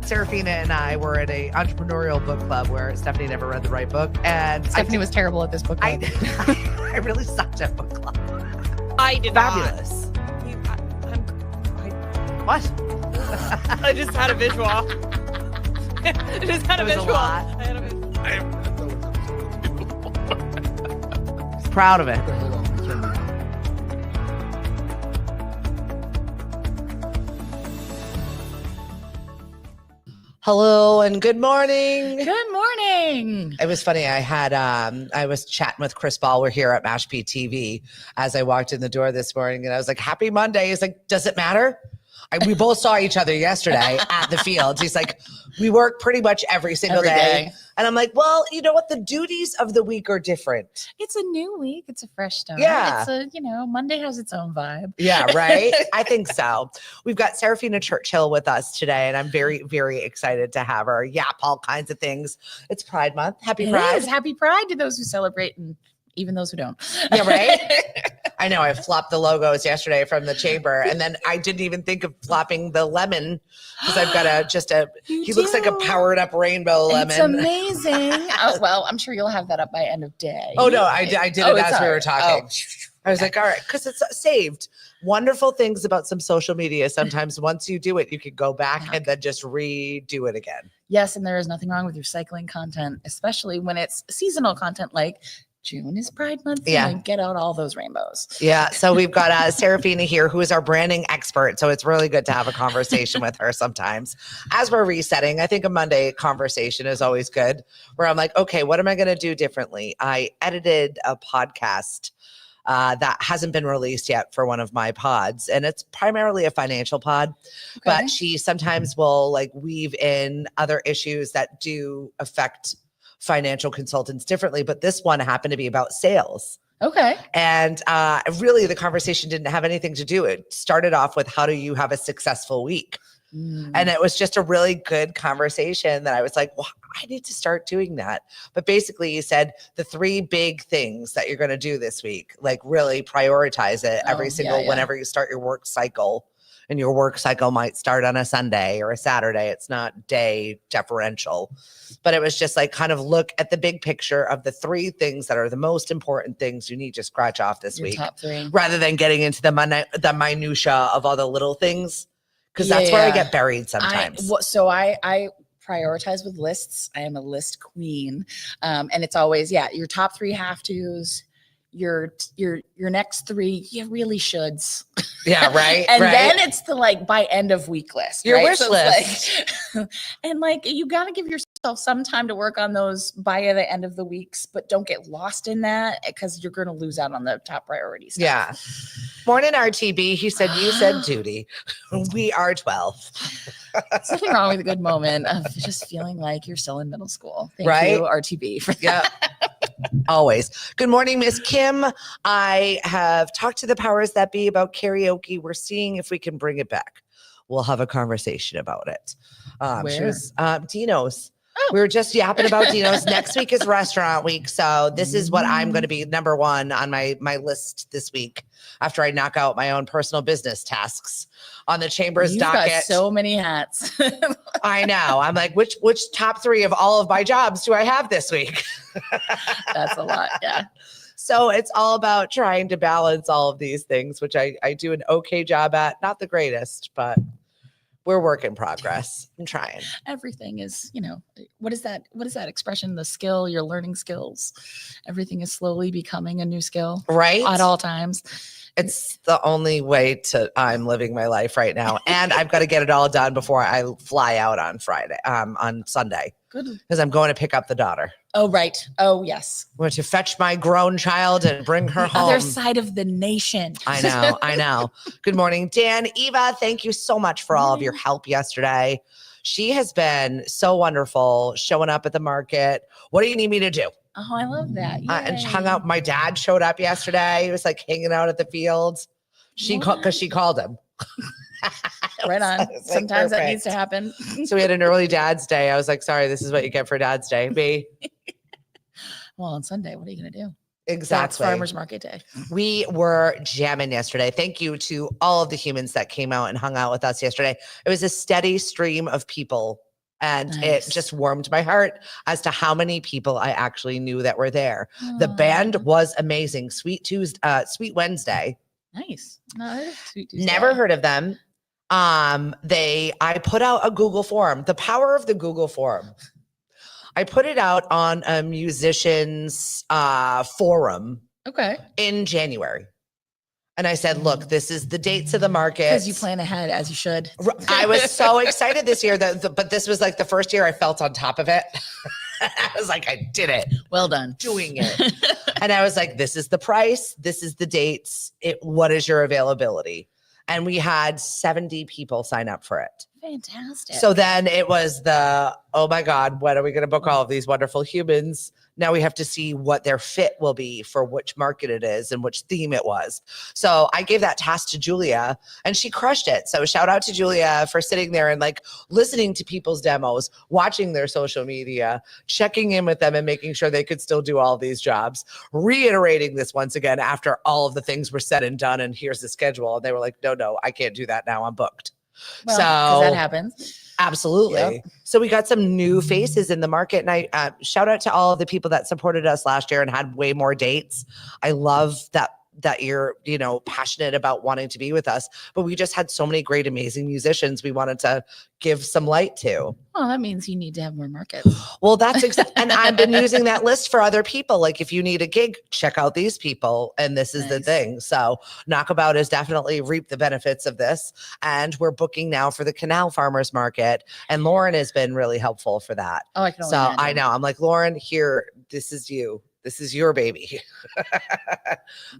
Saraphina and I were at a entrepreneurial book club where Stephanie never read the right book. And Stephanie was terrible at this book club. I really sucked at book club. I did Fabulous. What? I just had a visual. I just had a visual. Proud of it. Hello and good morning. Good morning. It was funny. I was chatting with Chris Ball. We're here at Mashpee TV as I walked in the door this morning, and I was like, "Happy Monday." He's like, "Does it matter?" We both saw each other yesterday at the fields. He's like, "We work pretty much every single day." And I'm like, "Well, you know what? The duties of the week are different." It's a new week. It's a fresh start. Yeah. It's Monday has its own vibe. Yeah, right? I think so. We've got Saraphina Churchill with us today, and I'm very, very excited to have her yap all kinds of things. It's Pride Month. Happy Pride. It is. Happy Pride to those who celebrate and even those who don't. Yeah, right? I know. I flopped the logos yesterday from the chamber, and then I didn't even think of flopping the lemon because I've got he looks like a powered up rainbow lemon. It's amazing. Oh, well, I'm sure you'll have that up by end of day. Oh, no, I did it as we were talking. I was like, all right, because it's saved. Wonderful things about some social media. Sometimes once you do it, you can go back and then just redo it again. Yes, and there is nothing wrong with recycling content, especially when it's seasonal content like June is Pride Month. Yeah. Get out all those rainbows. Yeah. So we've got Saraphina here, who is our branding expert. So it's really good to have a conversation with her sometimes. As we're resetting, I think a Monday conversation is always good, where I'm like, okay, what am I going to do differently? I edited a podcast that hasn't been released yet for one of my pods. And it's primarily a financial pod, but she sometimes will like weave in other issues that do affect financial consultants differently, but this one happened to be about sales. Okay. And really the conversation didn't have anything to do. It started off with how do you have a successful week? And it was just a really good conversation that I was like, well, I need to start doing that. But basically you said the 3 big things that you're going to do this week, like really prioritize it whenever you start your work cycle. And your work cycle might start on a Sunday or a Saturday. It's not day differential. But it was just like kind of look at the big picture of the 3 things that are the most important things you need to scratch off this week. Top 3. Rather than getting into the minutia of all the little things. Because that's where I get buried sometimes. I prioritize with lists. I am a list queen. And it's always, your top 3 have-tos. Your next 3, you really shoulds. Yeah, right. And then it's the by end of week list. Your wish so list. And you got to give yourself some time to work on those by the end of the weeks, but don't get lost in that because you're going to lose out on the top priority stuff. Yeah. Morning RTB, he said, you said duty. We are 12. There's nothing wrong with a good moment of just feeling like you're still in middle school. Thank you, RTB, for that. Yeah. Always. Good morning, Miss Kim. I have talked to the powers that be about karaoke. We're seeing if we can bring it back. We'll have a conversation about it. Where? Dino's. We were just yapping about Dino's. Next week is restaurant week. So this is what I'm going to be number 1 on my list this week after I knock out my own personal business tasks on the chamber's docket. Got so many hats. I know. I'm like, which top 3 of all of my jobs do I have this week? That's a lot. Yeah. So it's all about trying to balance all of these things, which I do an okay job at. Not the greatest, but we're work in progress. I'm trying. Everything is, what is that expression? The skill, your learning skills. Everything is slowly becoming a new skill. Right. At all times. It's the only way I'm living my life right now. And I've got to get it all done before I fly out on on Sunday. Good. Because I'm going to pick up the daughter. Oh, right. Oh, yes. I'm going to fetch my grown child and bring her home. Other side of the nation. I know. Good morning, Dan. Eva, thank you so much for all of your help yesterday. She has been so wonderful showing up at the market. What do you need me to do? Oh, I love that. And hung out. My dad showed up yesterday. He was like hanging out at the fields. Because she called him. Right on. Sometimes that needs to happen. So we had an early Dad's Day. I was like, sorry, this is what you get for Dad's Day. B. Well, on Sunday, what are you going to do? Exactly. That's Farmers Market Day. We were jamming yesterday. Thank you to all of the humans that came out and hung out with us yesterday. It was a steady stream of people And Nice. it just warmed my heart as to how many people I actually knew that were there. The band was amazing. Sweet Wednesday. Nice. No, that is Sweet Tuesday. Never heard of them. I put out a Google form. The power of the Google form. I put it out on a musicians forum Okay. in January. And I said, look, this is the dates of the market. Because you plan ahead as you should. I was so excited this year, but this was like the first year I felt on top of it. I was like, I did it. Well done. Doing it. And I was like, this is the price. This is the dates. What is your availability? And we had 70 people sign up for it. Fantastic. So then it was oh my God, when are we going to book all of these wonderful humans? Now we have to see what their fit will be for which market it is and which theme it was. So I gave that task to Julia and she crushed it. So shout out to Julia for sitting there and like listening to people's demos, watching their social media, checking in with them and making sure they could still do all of these jobs, reiterating this once again after all of the things were said and done. And here's the schedule. And they were like, no, I can't do that now. I'm booked. Well, so 'cause that happens. Absolutely. Yep. So we got some new faces in the market. And I shout out to all of the people that supported us last year and had way more dates. I love that you're, passionate about wanting to be with us. But we just had so many great, amazing musicians we wanted to give some light to. Well, that means you need to have more markets. Well, that's exactly. And I've been using that list for other people. Like if you need a gig, check out these people. And this is the thing. So Knockabout has definitely reaped the benefits of this. And we're booking now for the Canal Farmers Market. And Lauren has been really helpful for that. Oh, I can only So imagine. I know. I'm like, Lauren, here, this is you. This is your baby.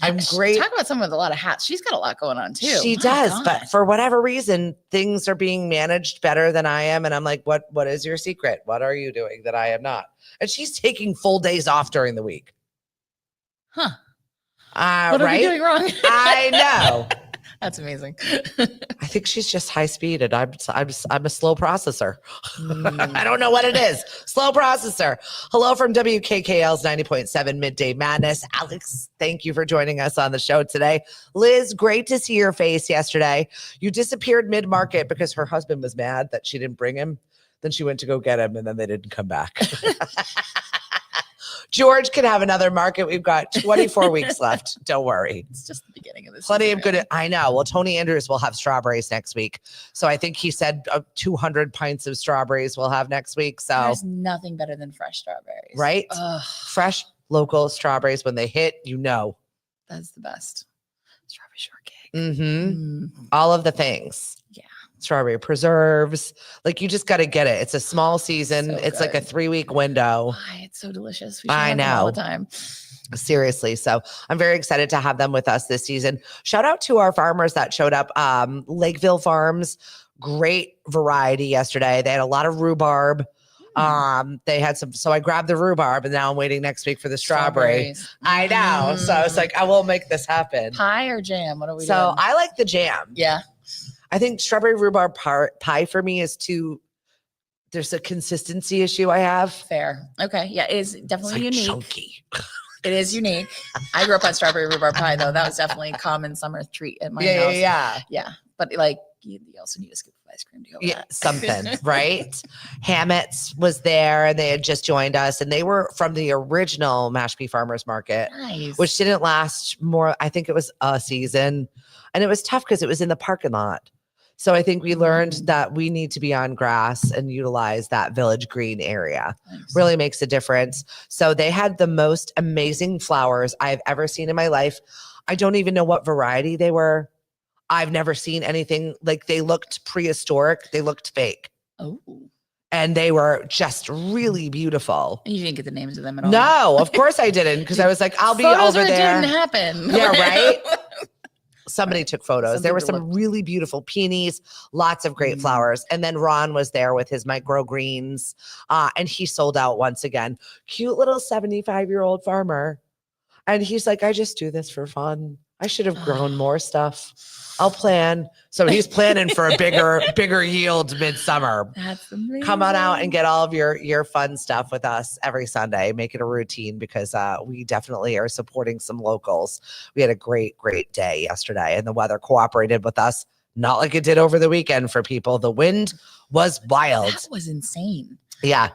I'm great. Talk about someone with a lot of hats. She's got a lot going on too. She My does, God. but for whatever reason, things are being managed better than I am. And I'm like, what is your secret? What are you doing that I am not? And she's taking full days off during the week. Huh. What are we doing wrong? I know. That's amazing. I think she's just high speed and I'm a slow processor. I don't know what it is. Slow processor. Hello from WKKL's 90.7 Midday Madness. Alex, thank you for joining us on the show today. Liz, great to see your face yesterday. You disappeared mid-market because her husband was mad that she didn't bring him. Then she went to go get him and then they didn't come back. George can have another market. We've got 24 weeks left. Don't worry. It's just the beginning of this. Plenty of good. I know. Well, Tony Andrews will have strawberries next week. So I think he said 200 pints of strawberries we'll have next week. So there's nothing better than fresh strawberries. Right? Ugh, Fresh local strawberries, when they hit, that's the best. Strawberry shortcake. Mm-hmm. All of the things. Yeah. Strawberry preserves. Like you just got to get it. It's a small season. So it's like a good. 3-week window. Why, it's so delicious. We should I have them all know. the time. Seriously. So I'm very excited to have them with us this season. Shout out to our farmers that showed up. Lakeville Farms, great variety yesterday. They had a lot of rhubarb. They had some, so I grabbed the rhubarb and now I'm waiting next week for the strawberry. Strawberries. I know. So I was like, I will make this happen. Pie or jam? What are we So doing? I like the jam. Yeah. I think strawberry rhubarb pie for me is there's a consistency issue I have. Fair. Okay. Yeah. It is It's definitely like unique. chunky. It is unique. I grew up on strawberry rhubarb pie though. That was definitely a common summer treat at my house. Yeah. But like you also need a scoop of ice cream to go with that. Something, right? Hammets was there and they had just joined us and they were from the original Mashpee Farmers Market, Nice. which didn't last more. I think it was a season and it was tough because it was in the parking lot. So I think we learned that we need to be on grass and utilize that village green area. Nice. Really makes a difference. So they had the most amazing flowers I've ever seen in my life. I don't even know what variety they were. I've never seen anything like they looked prehistoric. They looked fake. Oh. And they were just really beautiful. You didn't get the names of them at all. No, of course I didn't because I was like, I'll be Photos over or it there. didn't happen. Yeah, right? Somebody took photos. There were Something to some really beautiful peonies, lots of great flowers. And then Ron was there with his microgreens and he sold out once again. Cute little 75-year-old farmer. And he's like, I just do this for fun. I should have grown more stuff. I'll plan. So he's planning for a bigger yield midsummer. That's amazing. Come on out and get all of your fun stuff with us every Sunday. Make it a routine because we definitely are supporting some locals. We had a great day yesterday and the weather cooperated with us. Not like it did over the weekend for people. The wind was wild. That was insane. Yeah.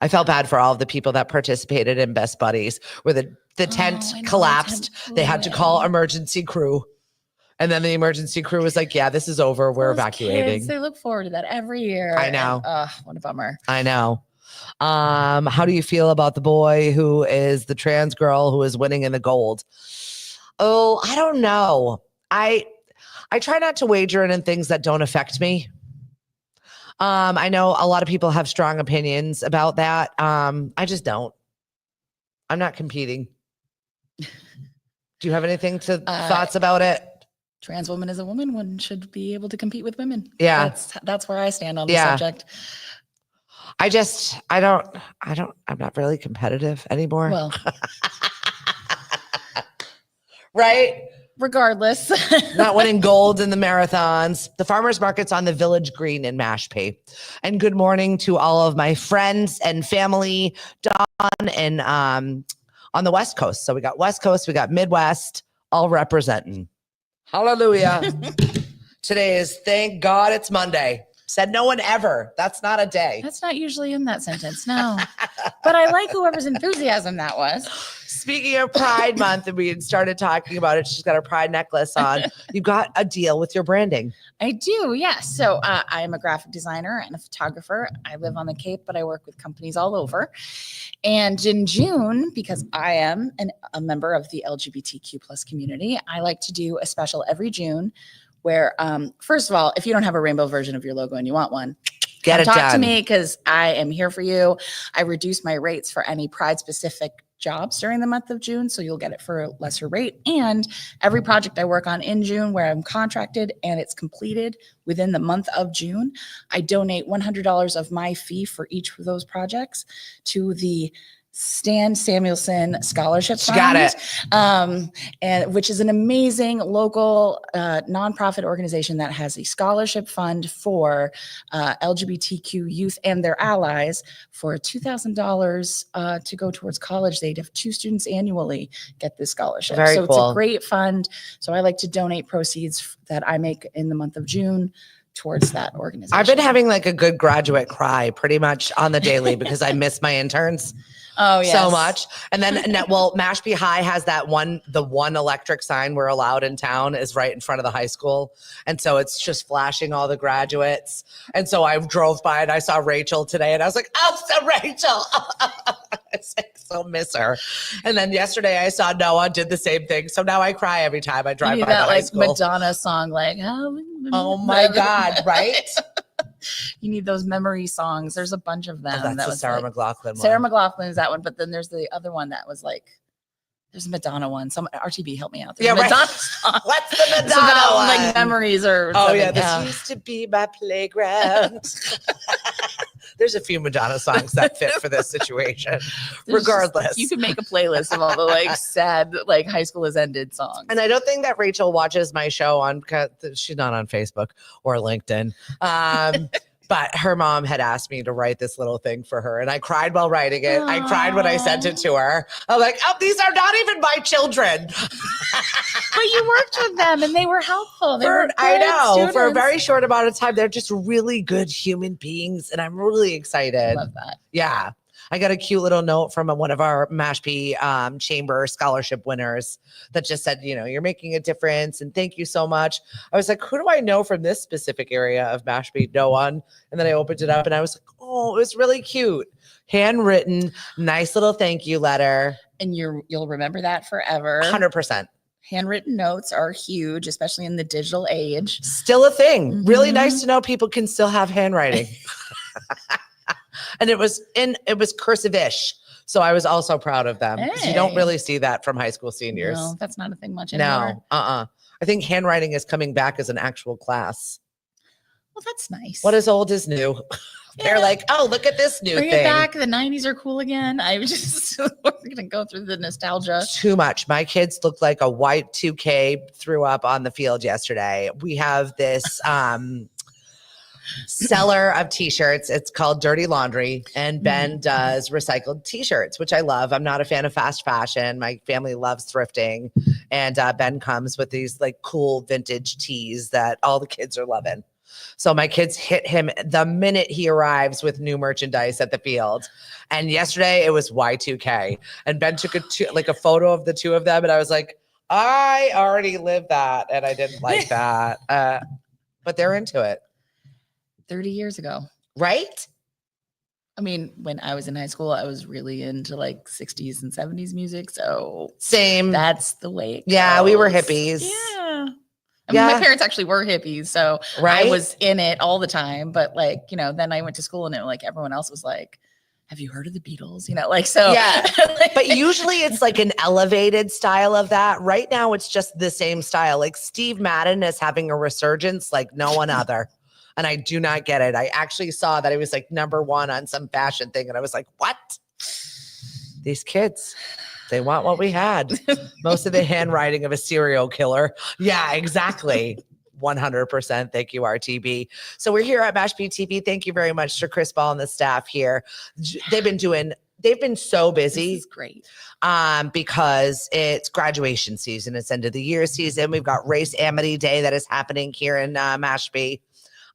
I felt bad for all of the people that participated in Best Buddies where the tent I know, collapsed. the tent They had to blew call away. emergency crew. And then the emergency crew was like, yeah, this is over. We're Those evacuating. kids, they look forward to that every year. I know. And, what a bummer. I know. How do you feel about the boy who is the trans girl who is winning in the gold? Oh, I don't know. I try not to wager in things that don't affect me. I know a lot of people have strong opinions about that. I just don't. I'm not competing. Do you have anything to thoughts about it? Trans woman is a woman. One should be able to compete with women. Yeah. That's where I stand on the Yeah. subject. I'm not really competitive anymore. Well, right? regardless. Not winning gold in the marathons. The farmers market's on the Village Green in Mashpee. And good morning to all of my friends and family down and on the West Coast. So we got West Coast, we got Midwest, all representing. Hallelujah. Today is, thank God it's Monday. Said no one ever. That's not a day. That's not usually in that sentence. No. But I like whoever's enthusiasm that was. Speaking of Pride Month, and we had started talking about it. She's got her Pride necklace on. You got a deal with your branding. I do, yes. So I am a graphic designer and a photographer. I live on the Cape, but I work with companies all over. And in June, because I am a member of the LGBTQ plus community, I like to do a special every June where, first of all, if you don't have a rainbow version of your logo and you want one, Get it talk done. to me because I am here for you. I reduce my rates for any Pride specific jobs during the month of June, so you'll get it for a lesser rate. And every project I work on in June where I'm contracted and it's completed within the month of June, I donate $100 of my fee for each of those projects to the Stan Samuelson Scholarship She Fund. got it. And which is an amazing local nonprofit organization that has a scholarship fund for LGBTQ youth and their allies for $2,000 to go towards college. They'd have 2 students annually get this scholarship. Very so cool. it's a great fund. So I like to donate proceeds that I make in the month of June towards that organization. I've been having like a good graduate cry pretty much on the daily because I miss my interns. Oh, yes. So much. And then, Mashpee High has the one electric sign we're allowed in town is right in front of the high school. And so it's just flashing all the graduates. And so I drove by and I saw Rachel today and I was like, oh, so Rachel. I so miss her. And then yesterday I saw Noah did the same thing. So now I cry every time I drive You by need that the high like school. Madonna song, like, Oh my God, right? You need those memory songs. There's a bunch of them. Oh, that's that the was Sarah like, McLachlan one. Sarah McLachlan is that one, but then there's the other one that was like, there's a Madonna one. Some RTB, help me out. There's Yeah, a right. Madonna song. What's the Madonna So that, one? like memories or Oh something. yeah, this used to be my playground. There's a few Madonna songs that fit for this situation. There's Regardless. just, you could make a playlist of all the like sad, like high school has ended songs. And I don't think that Rachel watches my show because she's not on Facebook or LinkedIn. But her mom had asked me to write this little thing for her. And I cried while writing it. I cried when I sent it to her. I'm like, oh, these are not even my children. But you worked with them and they were helpful. They were I good know. For a students. very short amount of time, they're just really good human beings. And I'm really excited. I love that. Yeah. I got a cute little note from one of our Mashpee Chamber scholarship winners that just said, you're making a difference and thank you so much. I was like, who do I know from this specific area of Mashpee? No one. And then I opened it up and I was like, oh, it was really cute. Handwritten, nice little thank you letter. And you'll remember that forever. 100%. Handwritten notes are huge, especially in the digital age. Still a thing. Really Mhm. nice to know people can still have handwriting. And it was cursive-ish. So I was also proud of them. 'Cause you don't Hey. really see that from high school seniors. No, that's not a thing much anymore. No, I think handwriting is coming back as an actual class. Well, that's nice. What is old is new. They're Yeah. like, oh, look at this new Bring thing. it back. The 90s are cool again. We're gonna go through the nostalgia. Too much. My kids look like a white 2K threw up on the field yesterday. We have this seller of t-shirts. It's called Dirty Laundry, and Ben does recycled t-shirts, which I love. I'm not a fan of fast fashion. My family loves thrifting, and Ben comes with these like cool vintage tees that all the kids are loving. So my kids hit him the minute he arrives with new merchandise at the field. And yesterday it was Y2K, and Ben took a photo of the two of them, and I was like, I already lived that, and I didn't like that. But they're into it. 30 years ago. Right? I mean, when I was in high school, I was really into like 60s and 70s music. So same. That's the way it Yeah, we were goes. hippies. Yeah. I mean, my parents actually were hippies, so right? I was in it all the time. But like, you know, then I went to school and like everyone else was like, have you heard of the Beatles? You know, like, so. Yeah. But usually it's like an elevated style of that. Right now, it's just the same style. Like Steve Madden is having a resurgence like no one other. And I do not get it. I actually saw that it was like #1 on some fashion thing. And I was like, what? These kids, they want what we had. Most of the handwriting of a serial killer. Yeah, exactly. 100%. Thank you, RTB. So we're here at Mashpee TV. Thank you very much to Chris Ball and the staff here. They've been so busy. This is great. Because it's graduation season. It's end of the year season. We've got Race Amity Day that is happening here in Mashpee.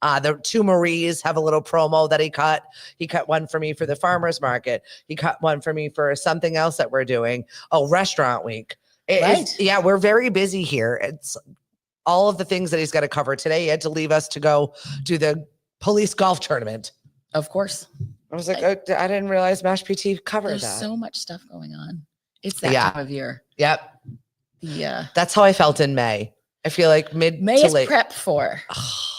The two Maries have a little promo that he cut. He cut one for me for the farmer's market. He cut one for me for something else that we're doing. Oh, restaurant week. Yeah, we're very busy here. It's all of the things that he's got to cover today. He had to leave us to go do the police golf tournament. Of course. I was like, I didn't realize Mashpee TV covered that. There's so much stuff going on. It's that time of year. Yep. Yeah. That's how I felt in May. I feel like May is prep for,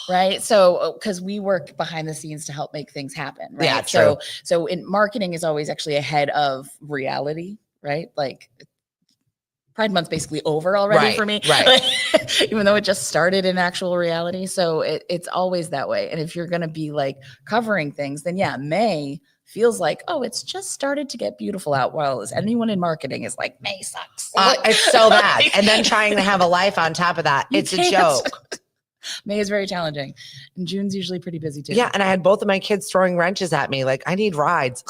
right? So, because we work behind the scenes to help make things happen, right? Yeah, true. So in marketing is always actually ahead of reality, right? Like Pride Month's basically over already for me, right? Even though it just started in actual reality. So it's always that way. And if you're going to be like covering things, then yeah, May feels like, oh, it's just started to get beautiful out. While anyone in marketing is like, May sucks. It's so bad. And then trying to have a life on top of that. It's a joke. May is very challenging. And June's usually pretty busy too. Yeah. And I had both of my kids throwing wrenches at me. Like, I need rides.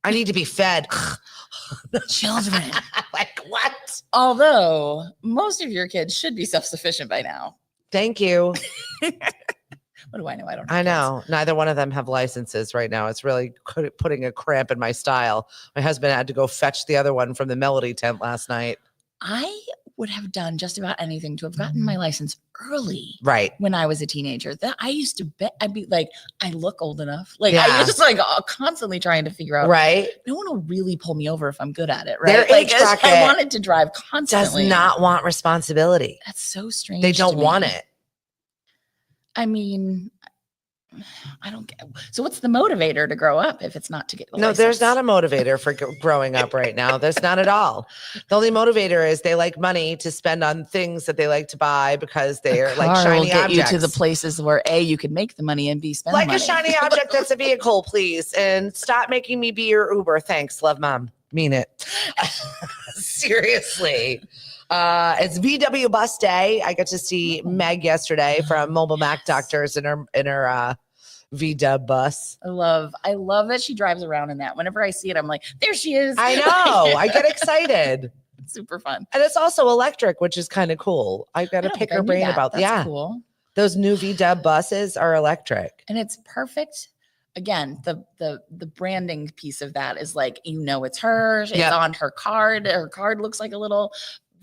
I need to be fed. Children. Like, what? Although most of your kids should be self-sufficient by now. Thank you. What do I know? I don't know. I know. Neither one of them have licenses right now. It's really putting a cramp in my style. My husband had to go fetch the other one from the Melody tent last night. I would have done just about anything to have gotten my license early. Right. When I was a teenager. That I used to bet I'd be like, I look old enough. Like I was just like constantly trying to figure out. Right. No one will really pull me over if I'm good at it. Right. Their age bracket I wanted to drive constantly. Does not want responsibility. That's so strange. They don't want it. I mean, I don't get. So what's the motivator to grow up if it's not to get the license? There's not a motivator for growing up right now. There's not at all. The only motivator is they like money to spend on things that they like to buy because they're like shiny get objects. You to the places where A, you can make the money, and B, spend like the money. a shiny object that's a vehicle, please. And stop making me be your Uber. Thanks. Love, Mom. Mean it. Seriously. It's VW bus day. I got to see Meg yesterday from Mobile Mac Doctors in her VW bus. I love that she drives around in that. Whenever I see it, I'm like, there she is. I know. I get excited. It's super fun. And it's also electric, which is kind of cool. I've got to pick her brain about That's cool. Those new VW buses are electric. And it's perfect. Again, the branding piece of that is like, it's hers. It's on her card. Her card looks like a little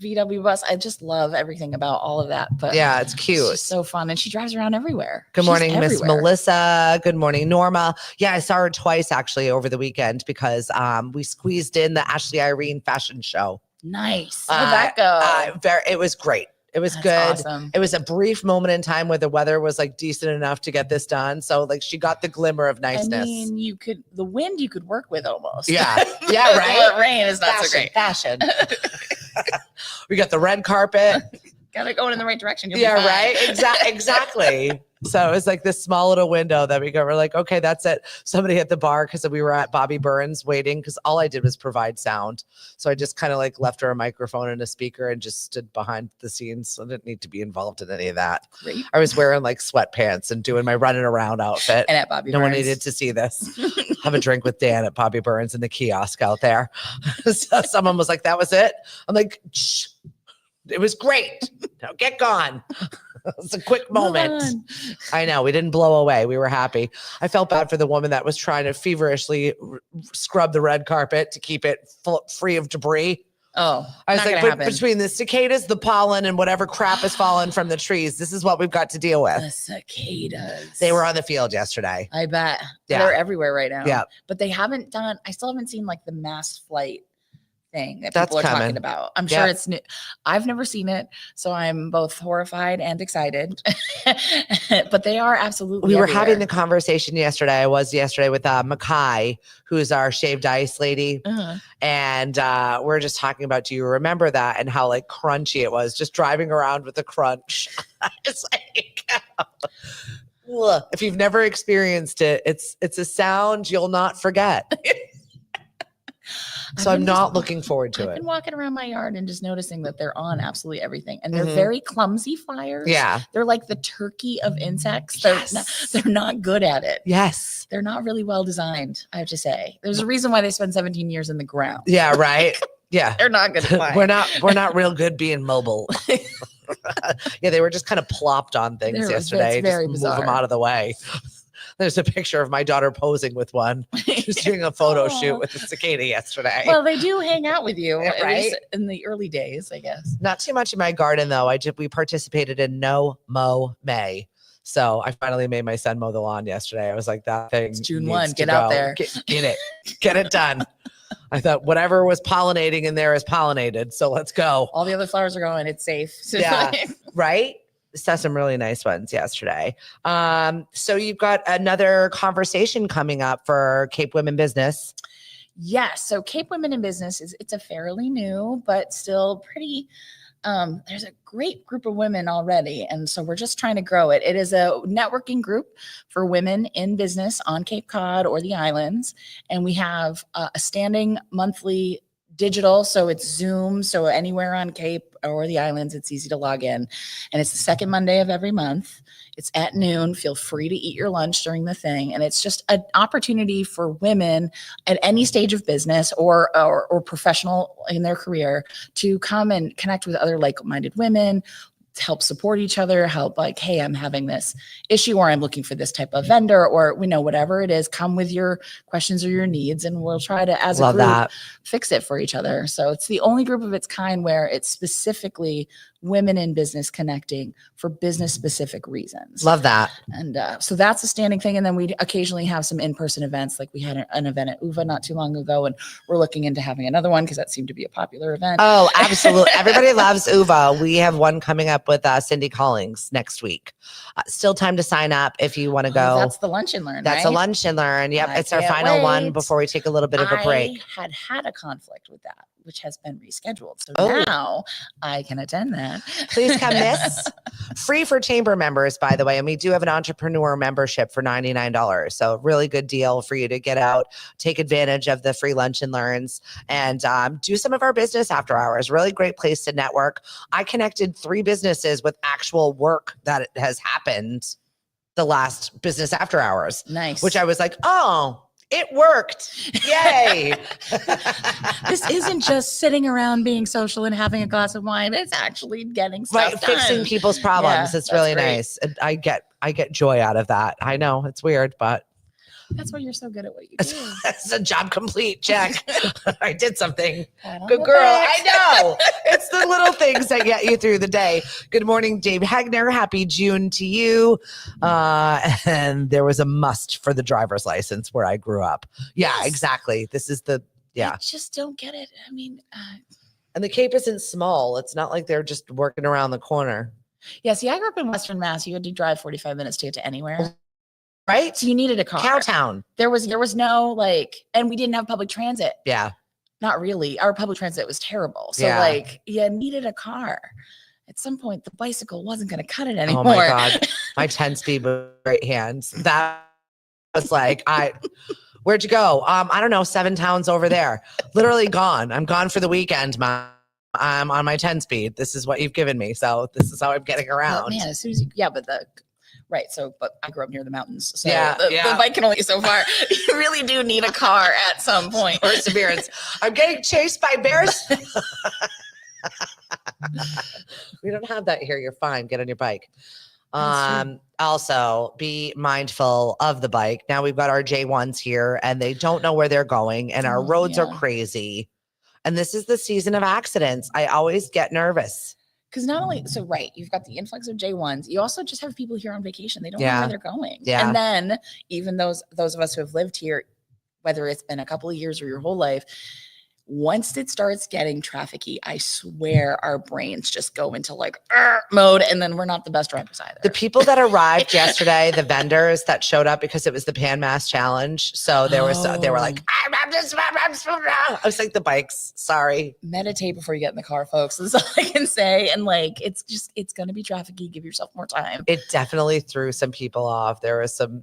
VW bus. I just love everything about all of that. But yeah, it's cute. It's just so fun. And she drives around everywhere. Good morning, Miss Melissa. Good morning, Norma. Yeah, I saw her twice actually over the weekend because we squeezed in the Ashley Irene fashion show. Nice. How'd that go? It was great. It was good. Awesome. It was a brief moment in time where the weather was like decent enough to get this done. So like she got the glimmer of niceness. I mean, the wind you could work with almost. Yeah. Yeah. Right. Rain is not so great. Fashion. We got the red carpet. Got it going in the right direction. Yeah. Right. Exactly. So it was like this small little window that we're like, okay, that's it. Somebody at the bar, because we were at Bobby Burns waiting, because all I did was provide sound. So I just kind of like left her a microphone and a speaker and just stood behind the scenes. So I didn't need to be involved in any of that. Great. I was wearing like sweatpants and doing my running around outfit. And at Bobby No one Burns. needed to see this. Have a drink with Dan at Bobby Burns in the kiosk out there. So someone was like, that was it. I'm like, shh. It was great. Now get gone. It was a quick moment. I know. We didn't blow away. We were happy. I felt bad for the woman that was trying to feverishly scrub the red carpet to keep it free of debris. Oh, I was like, between the cicadas, the pollen, and whatever crap is falling from the trees, this is what we've got to deal with. The cicadas. They were on the field yesterday. I bet. Yeah. They're everywhere right now. Yeah. But they haven't done, I still haven't seen like the mass flight thing that That's people are coming. talking about. I'm sure it's new. I've never seen it, so I'm both horrified and excited. But they are absolutely. We were everywhere. having the conversation yesterday. I was yesterday with Makai, who's our shaved ice lady, and we're just talking about. Do you remember that and how like crunchy it was? Just driving around with the crunch. It's like. If you've never experienced it, it's a sound you'll not forget. So I'm not looking forward to I've it. been walking around my yard and just noticing that they're on absolutely everything. And they're Mhm. very clumsy flyers. Yeah. They're like the turkey of insects. Yes. They're not good at it. Yes. They're not really well designed, I have to say. There's a reason why they spend 17 years in the ground. Yeah, right. Yeah. They're not good at flying. We're not real good being mobile. Yeah, they were just kind of plopped on things yesterday. That's very just move them bizarre. out of the way. There's a picture of my daughter posing with one. She's doing a photo shoot with a cicada yesterday. Well, they do hang out with you, Yeah, at right? least in the early days, I guess. Not too much in my garden though. We participated in No Mow May. So I finally made my son mow the lawn yesterday. I was like, that thing. It's June needs 1. to Get out go. there. Get it done. I thought whatever was pollinating in there is pollinated. So let's go. All the other flowers are going. It's safe. So Yeah. Right? Saw some really nice ones yesterday. So you've got another conversation coming up for Cape Women Business. Yes. So Cape Women in Business it's a fairly new, but still pretty. There's a great group of women already. And so we're just trying to grow it. It is a networking group for women in business on Cape Cod or the islands. And we have a standing monthly digital. So it's Zoom. So anywhere on Cape or the islands, it's easy to log in. And it's the second Monday of every month. It's at noon. Feel free to eat your lunch during the thing. And it's just an opportunity for women at any stage of business or professional in their career to come and connect with other like-minded women, to help support each other, help like, hey, I'm having this issue or I'm looking for this type of vendor or whatever it is, come with your questions or your needs and we'll try to, as a group, fix it for each other. So it's the only group of its kind where it's specifically women in business connecting for business specific reasons. Love that. And so that's a standing thing. And then we occasionally have some in-person events. Like we had an event at UVA not too long ago, and we're looking into having another one because that seemed to be a popular event. Oh, absolutely. Everybody loves UVA. We have one coming up with Cindy Collings next week. Still time to sign up if you want to go. That's the Lunch and Learn, That's right? a Lunch and Learn. Yep. I It's our can't final one wait. before we take a little bit of a break. I had a conflict with that, which has been rescheduled. So Oh. now I can attend that. Please come miss. Free for chamber members, by the way. And we do have an entrepreneur membership for $99. So really good deal for you to get out, take advantage of the free Lunch and Learns, and do some of our business after hours. Really great place to network. I connected 3 businesses with actual work that has happened the last business after hours, Nice. which I was like, oh, it worked. Yay. This isn't just sitting around being social and having a glass of wine. It's actually getting stuff Right, done. fixing people's problems. Yeah, It's that's really great. nice. And I get joy out of that. I know it's weird, but That's why you're so good at what you do. it's a job complete. Check. I did something. Pat on Good the girl. back. I know. It's the little things that get you through the day. Good morning, Dave Hegner. Happy June to you. And there was a must for the driver's license where I grew up. Yeah, Yes. exactly. This is the, I just don't get it. I mean, and the Cape isn't small. It's not like they're just working around the corner. yeah, see, I grew up in Western Mass. You had to drive 45 minutes to get to anywhere. Right? So you needed a car. Cowtown. There was no and we didn't have public transit. Yeah. Not really. Our public transit was terrible. So Yeah. you needed a car. at some point the bicycle wasn't going to cut it anymore. Oh my God. My 10-speed with right hands. That was like, where'd you go? I don't know, 7 towns over there. Literally gone. I'm gone for the weekend, Mom. I'm on my 10-speed. This is what you've given me. So this is how I'm getting around. Well, man, as soon as but I grew up near the mountains. So Yeah, the bike can only go so far. You really do need a car at some point. Perseverance. I'm getting chased by bears. We don't have that here. You're fine. Get on your bike. Also be mindful of the bike. Now we've got our J1s here and they don't know where they're going and our roads are crazy. And this is the season of accidents. I always get nervous. Because not only, you've got the influx of J1s, you also just have people here on vacation. They don't know where they're going. Yeah. And then even those of us who have lived here, whether it's been a couple of years or your whole life, once it starts getting trafficy, I swear our brains just go into like mode, and then we're not the best drivers either. The people that arrived yesterday, the vendors that showed up because it was the Pan Mass Challenge. So they were like, I was like, the bikes, sorry. Meditate before you get in the car, folks. That's all I can say. And like, it's going to be trafficy. Give yourself more time. It definitely threw some people off. There was some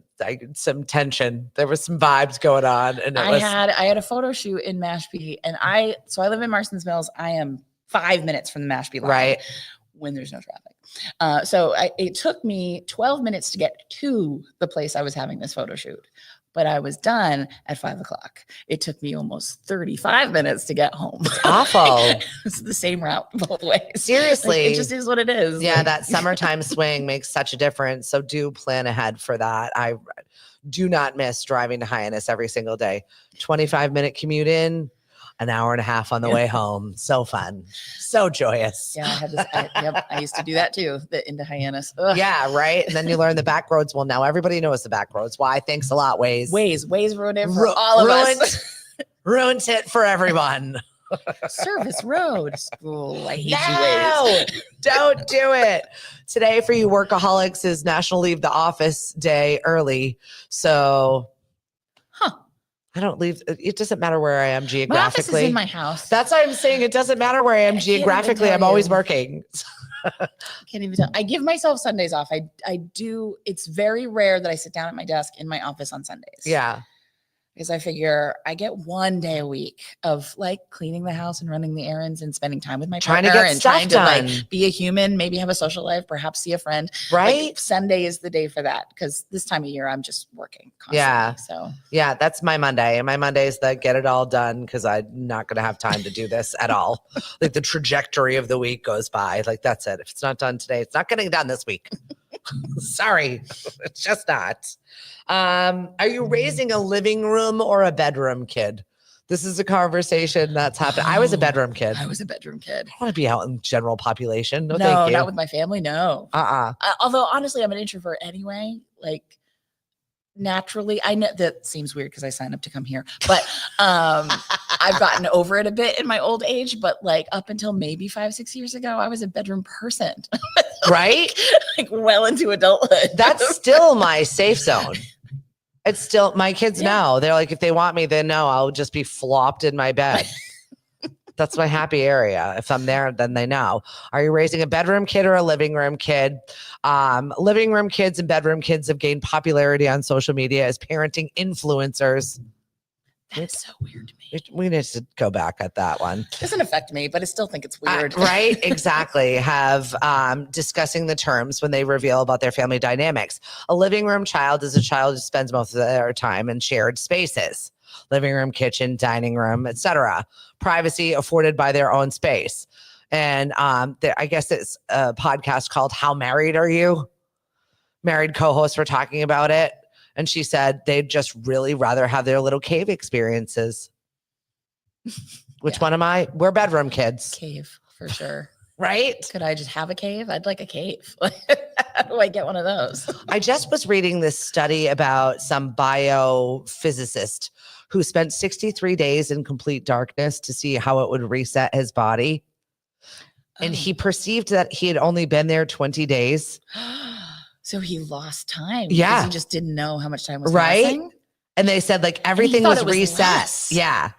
tension. There was some vibes going on. And I had a photo shoot in Mashpee, and I live in Marston's Mills. I am 5 minutes from the Mashpee line. Right. When there's no traffic. So it took me 12 minutes to get to the place I was having this photo shoot, but I was done at 5 o'clock. It took me almost 35 minutes to get home. It's awful. It's the same route both ways. Seriously. Like, it just is what it is. Yeah, that summertime swing makes such a difference. So do plan ahead for that. I do not miss driving to Hyannis every single day. 25-minute commute in, an hour and a half on the way home. So fun. So joyous. Yeah, I had this. I used to do that too, into Hyannis. Ugh. Yeah, right. And then you learn the back roads. Well, now everybody knows the back roads. Why? Thanks a lot, Waze. Waze ruined it for all of us. Ruins it for everyone. Service road school. I hate you, Waze. Don't do it. Today for you workaholics is National Leave the Office Day early. So I don't leave. It doesn't matter where I am geographically. My office is in my house. That's why I'm saying it doesn't matter where I am geographically. I'm always working. I can't even tell. I give myself Sundays off. I do. It's very rare that I sit down at my desk in my office on Sundays. Yeah. Because I figure I get 1 day a week of like cleaning the house and running the errands and spending time with my partner and trying to like be a human, maybe have a social life, perhaps see a friend. Right. Like, Sunday is the day for that because this time of year I'm just working constantly. Yeah. So yeah, that's my Monday. And my Monday is the get it all done because I'm not going to have time to do this at all. Like the trajectory of the week goes by. Like that's it. If it's not done today, it's not getting done this week. Sorry, it's just not. Are you raising a living room or a bedroom kid? This is a conversation that's happened. I was a bedroom kid. I was a bedroom kid. I don't want to be out in general population. No, No, thank you. not with my family. No. Although honestly, I'm an introvert anyway. Like naturally, I know that seems weird because I signed up to come here, but I've gotten over it a bit in my old age. But like up until maybe 5-6 years ago, I was a bedroom person. Right? Like well into adulthood. That's still my safe zone. It's still my kids know. They're like, if they want me, then no, I'll just be flopped in my bed. That's my happy area. If I'm there, then they know. Are you raising a bedroom kid or a living room kid? Living room kids and bedroom kids have gained popularity on social media as parenting influencers. That's so weird to me. We need to go back at that one. It doesn't affect me, but I still think it's weird. Right? Exactly. Have discussing the terms when they reveal about their family dynamics. A living room child is a child who spends most of their time in shared spaces. Living room, kitchen, dining room, etc. Privacy afforded by their own space. And I guess it's a podcast called How Married Are You? Married co-hosts were talking about it. And she said they'd just really rather have their little cave experiences. Which one am I? We're bedroom kids. Cave, for sure. Right? Could I just have a cave? I'd like a cave. How do I get one of those? I just was reading this study about some biophysicist who spent 63 days in complete darkness to see how it would reset his body. And he perceived that he had only been there 20 days. So he lost time. Yeah. Because he just didn't know how much time was passing. And they said like everything was reset. Yeah.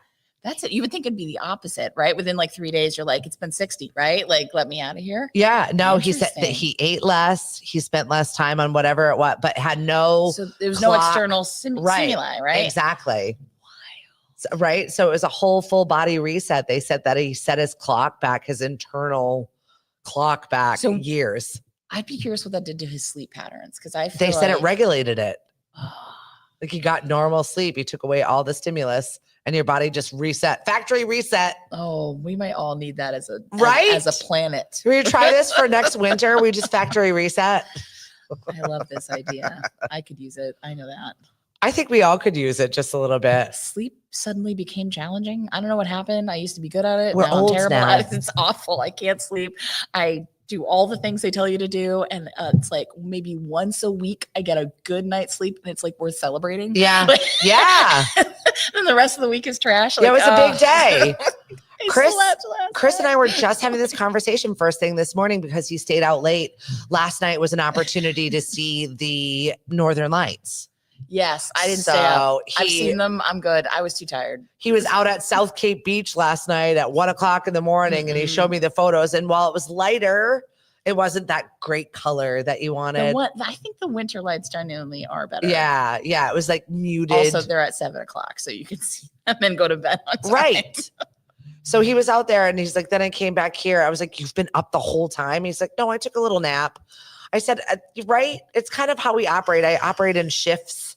That's it. You would think it'd be the opposite, right? Within like 3 days, you're like, it's been 60, right? Like, let me out of here. Yeah. No, he said that Interesting. he ate less. He spent less time on whatever it was, but had no. So there was no external stimuli, right? Exactly. So, right. So it was a whole full body reset. They said that he set his clock back, his internal clock back years. I'd be curious what that did to his sleep patterns because I feel They said like, it regulated it. Like he got normal sleep. He took away all the stimulus and your body just reset. Factory reset. Oh, we might all need that as a as a planet. Will you try this for next winter? We just factory reset. I love this idea. I could use it. I know that. I think we all could use it just a little bit. Sleep suddenly became challenging. I don't know what happened. I used to be good at it. We're now old I'm terrible now. at it. It's awful. I can't sleep. I do all the things they tell you to do. And it's like maybe once a week I get a good night's sleep and it's like worth celebrating. Yeah. Yeah. And the rest of the week is trash. Yeah, it was a big day. I Chris and I were just having this conversation first thing this morning because he stayed out late. Last night was an opportunity to see the Northern Lights. Yes, I didn't So stay up. I've he- seen them. I'm good. I was too tired. He was out at South Cape Beach last night at 1:00 in the morning and he showed me the photos. And while it was lighter, it wasn't that great color that you wanted. I think the winter lights genuinely are better. Yeah. Yeah. It was like muted. Also, they're at 7:00, so you can see them and go to bed on time. Right. So he was out there and he's like, then I came back here. I was like, you've been up the whole time? He's like, no, I took a little nap. I said, right. It's kind of how we operate. I operate in shifts.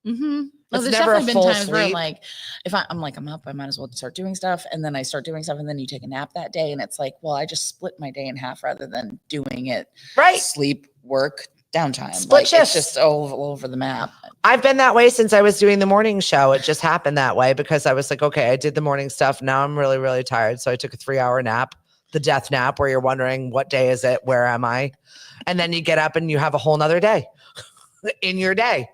Mm-hmm. Well, It's there's never a definitely been full times where I'm sleep. like, if I'm up, I might as well start doing stuff. And then I start doing stuff and then you take a nap that day. And it's like, well, I just split my day in half rather than doing it Right. sleep, work, downtime. Split shifts. It's just all over the map. I've been that way since I was doing the morning show. It just happened that way because I was like, okay, I did the morning stuff. Now I'm really, really tired. So I took a 3-hour nap, the death nap, where you're wondering what day is it? Where am I? And then you get up and you have a whole nother day in your day.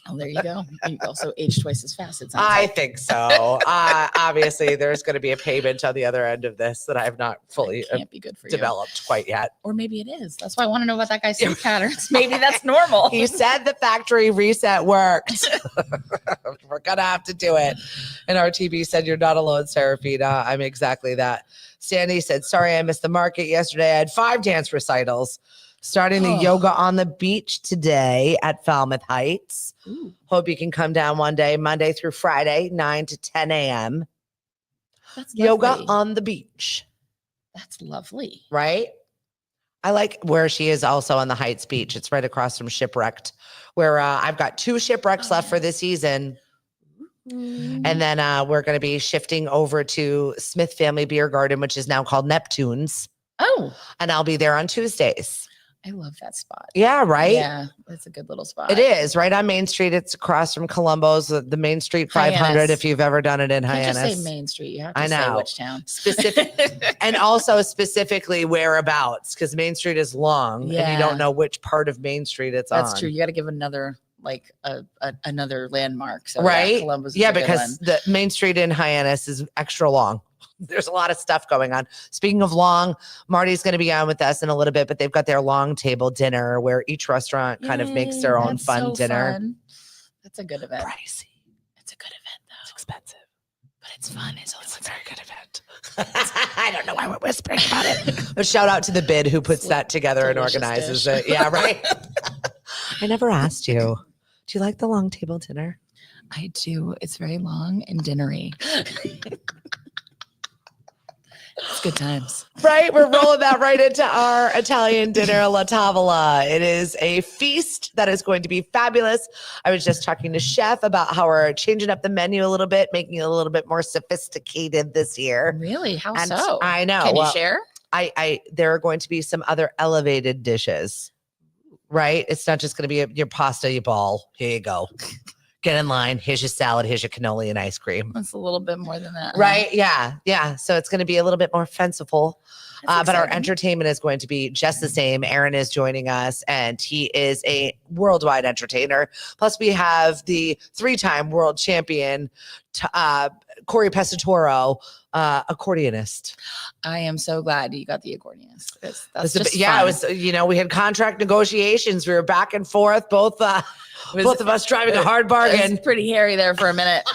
Oh, there you go. You also age twice as fast. It sounds I like. think so. Obviously, there's going to be a payment on the other end of this that I've not fully Can't be good for you. developed quite yet. Or maybe it is. That's why I want to know about that guy's sleep patterns. Maybe that's normal. He said the factory reset worked. We're going to have to do it. And RTB said, you're not alone, Saraphina. I'm exactly that. Sandy said, sorry, I missed the market yesterday. I had 5 dance recitals. Starting the yoga on the beach today at Falmouth Heights. Ooh, Hope you can come down one day, Monday through Friday, 9 to 10 a.m. that's Yoga lovely. on the beach, That's lovely. right? I like where she is also on the Heights Beach. It's right across from Shipwrecked, where I've got 2 shipwrecks left for this season. And then we're going to be shifting over to Smith Family Beer Garden, which is now called Neptune's. Oh, And I'll be there on Tuesdays. I love that spot. Yeah, right? Yeah, that's a good little spot. It is right on Main Street. It's across from Columbo's, the Main Street 500. Hyannis. If you've ever done it in You can't just Hyannis, say Main Street. You have to I say know. which town. specific, and also specifically whereabouts, because Main Street is long, and you Yeah. don't know which part of Main Street it's on. That's true. You got to give another another landmark. So Right? Columbus is Yeah, a good because one. the Main Street in Hyannis is extra long. There's a lot of stuff going on. Speaking of long, Marty's going to be on with us in a little bit, but they've got their long table dinner where each restaurant kind of makes their Yay, own that's fun so dinner. fun. That's a good event. Pricey. It's a good event though. It's expensive. But it's fun. It's It's a very good event. I don't know why we're whispering about it. But shout out to the bid who puts that together and delicious organizes dish. it. Yeah, right. I never asked you. Do you like the long table dinner? I do. It's very long and dinnery. It's good times. Right. We're rolling that right into our Italian dinner, La Tavola. It is a feast that is going to be fabulous. I was just talking to Chef about how we're changing up the menu a little bit, making it a little bit more sophisticated this year. Really? How And so? I know. Can you Well, share? there are going to be some other elevated dishes, right? It's not just going to be your pasta, your ball. Here you go. Get in line. Here's your salad. Here's your cannoli and ice cream. That's a little bit more than that. huh? Right? Yeah. Yeah. So it's going to be a little bit more fanciful. That's But our exciting. entertainment is going to be just the same. Aaron is joining us, and he is a worldwide entertainer. Plus, we have the 3-time world champion, Corey Pesatoro, accordionist. I am so glad you got the accordionist. That's It's a bit- just yeah, fun. it was. We had contract negotiations. We were back and forth, both Was- of us driving a hard It bargain. was pretty hairy there for a minute.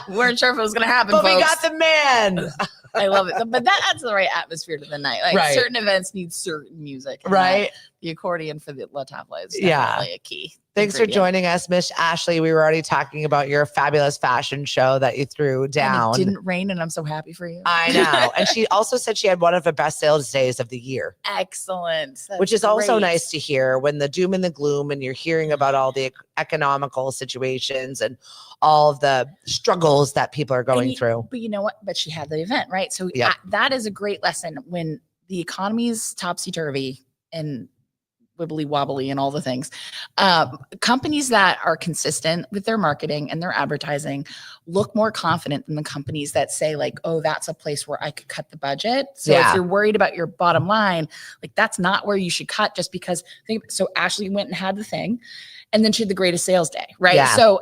We weren't sure if it was going to happen, But folks. we got the man. I love it. But that adds the right atmosphere to the night. Like Right. certain events need certain music. and Right. the accordion for the La Table is Yeah. definitely a key. Thanks for ingredient. joining us, Miss Ashley. We were already talking about your fabulous fashion show that you threw down. And it didn't rain, and I'm so happy for you. I know. And she also said she had one of the best sales days of the year, Excellent. That's which is also great. nice to hear when the doom and the gloom and you're hearing about all the economical situations and all of the struggles that people are going through. But you know what? But she had the event, right? So Yep. that is a great lesson when the economy's topsy-turvy and wibbly wobbly and all the things. Companies that are consistent with their marketing and their advertising look more confident than the companies that say like, oh, that's a place where I could cut the budget. So Yeah. if you're worried about your bottom line, like that's not where you should cut just because so Ashley went and had the thing. And then she had the greatest sales day, right? Yeah. So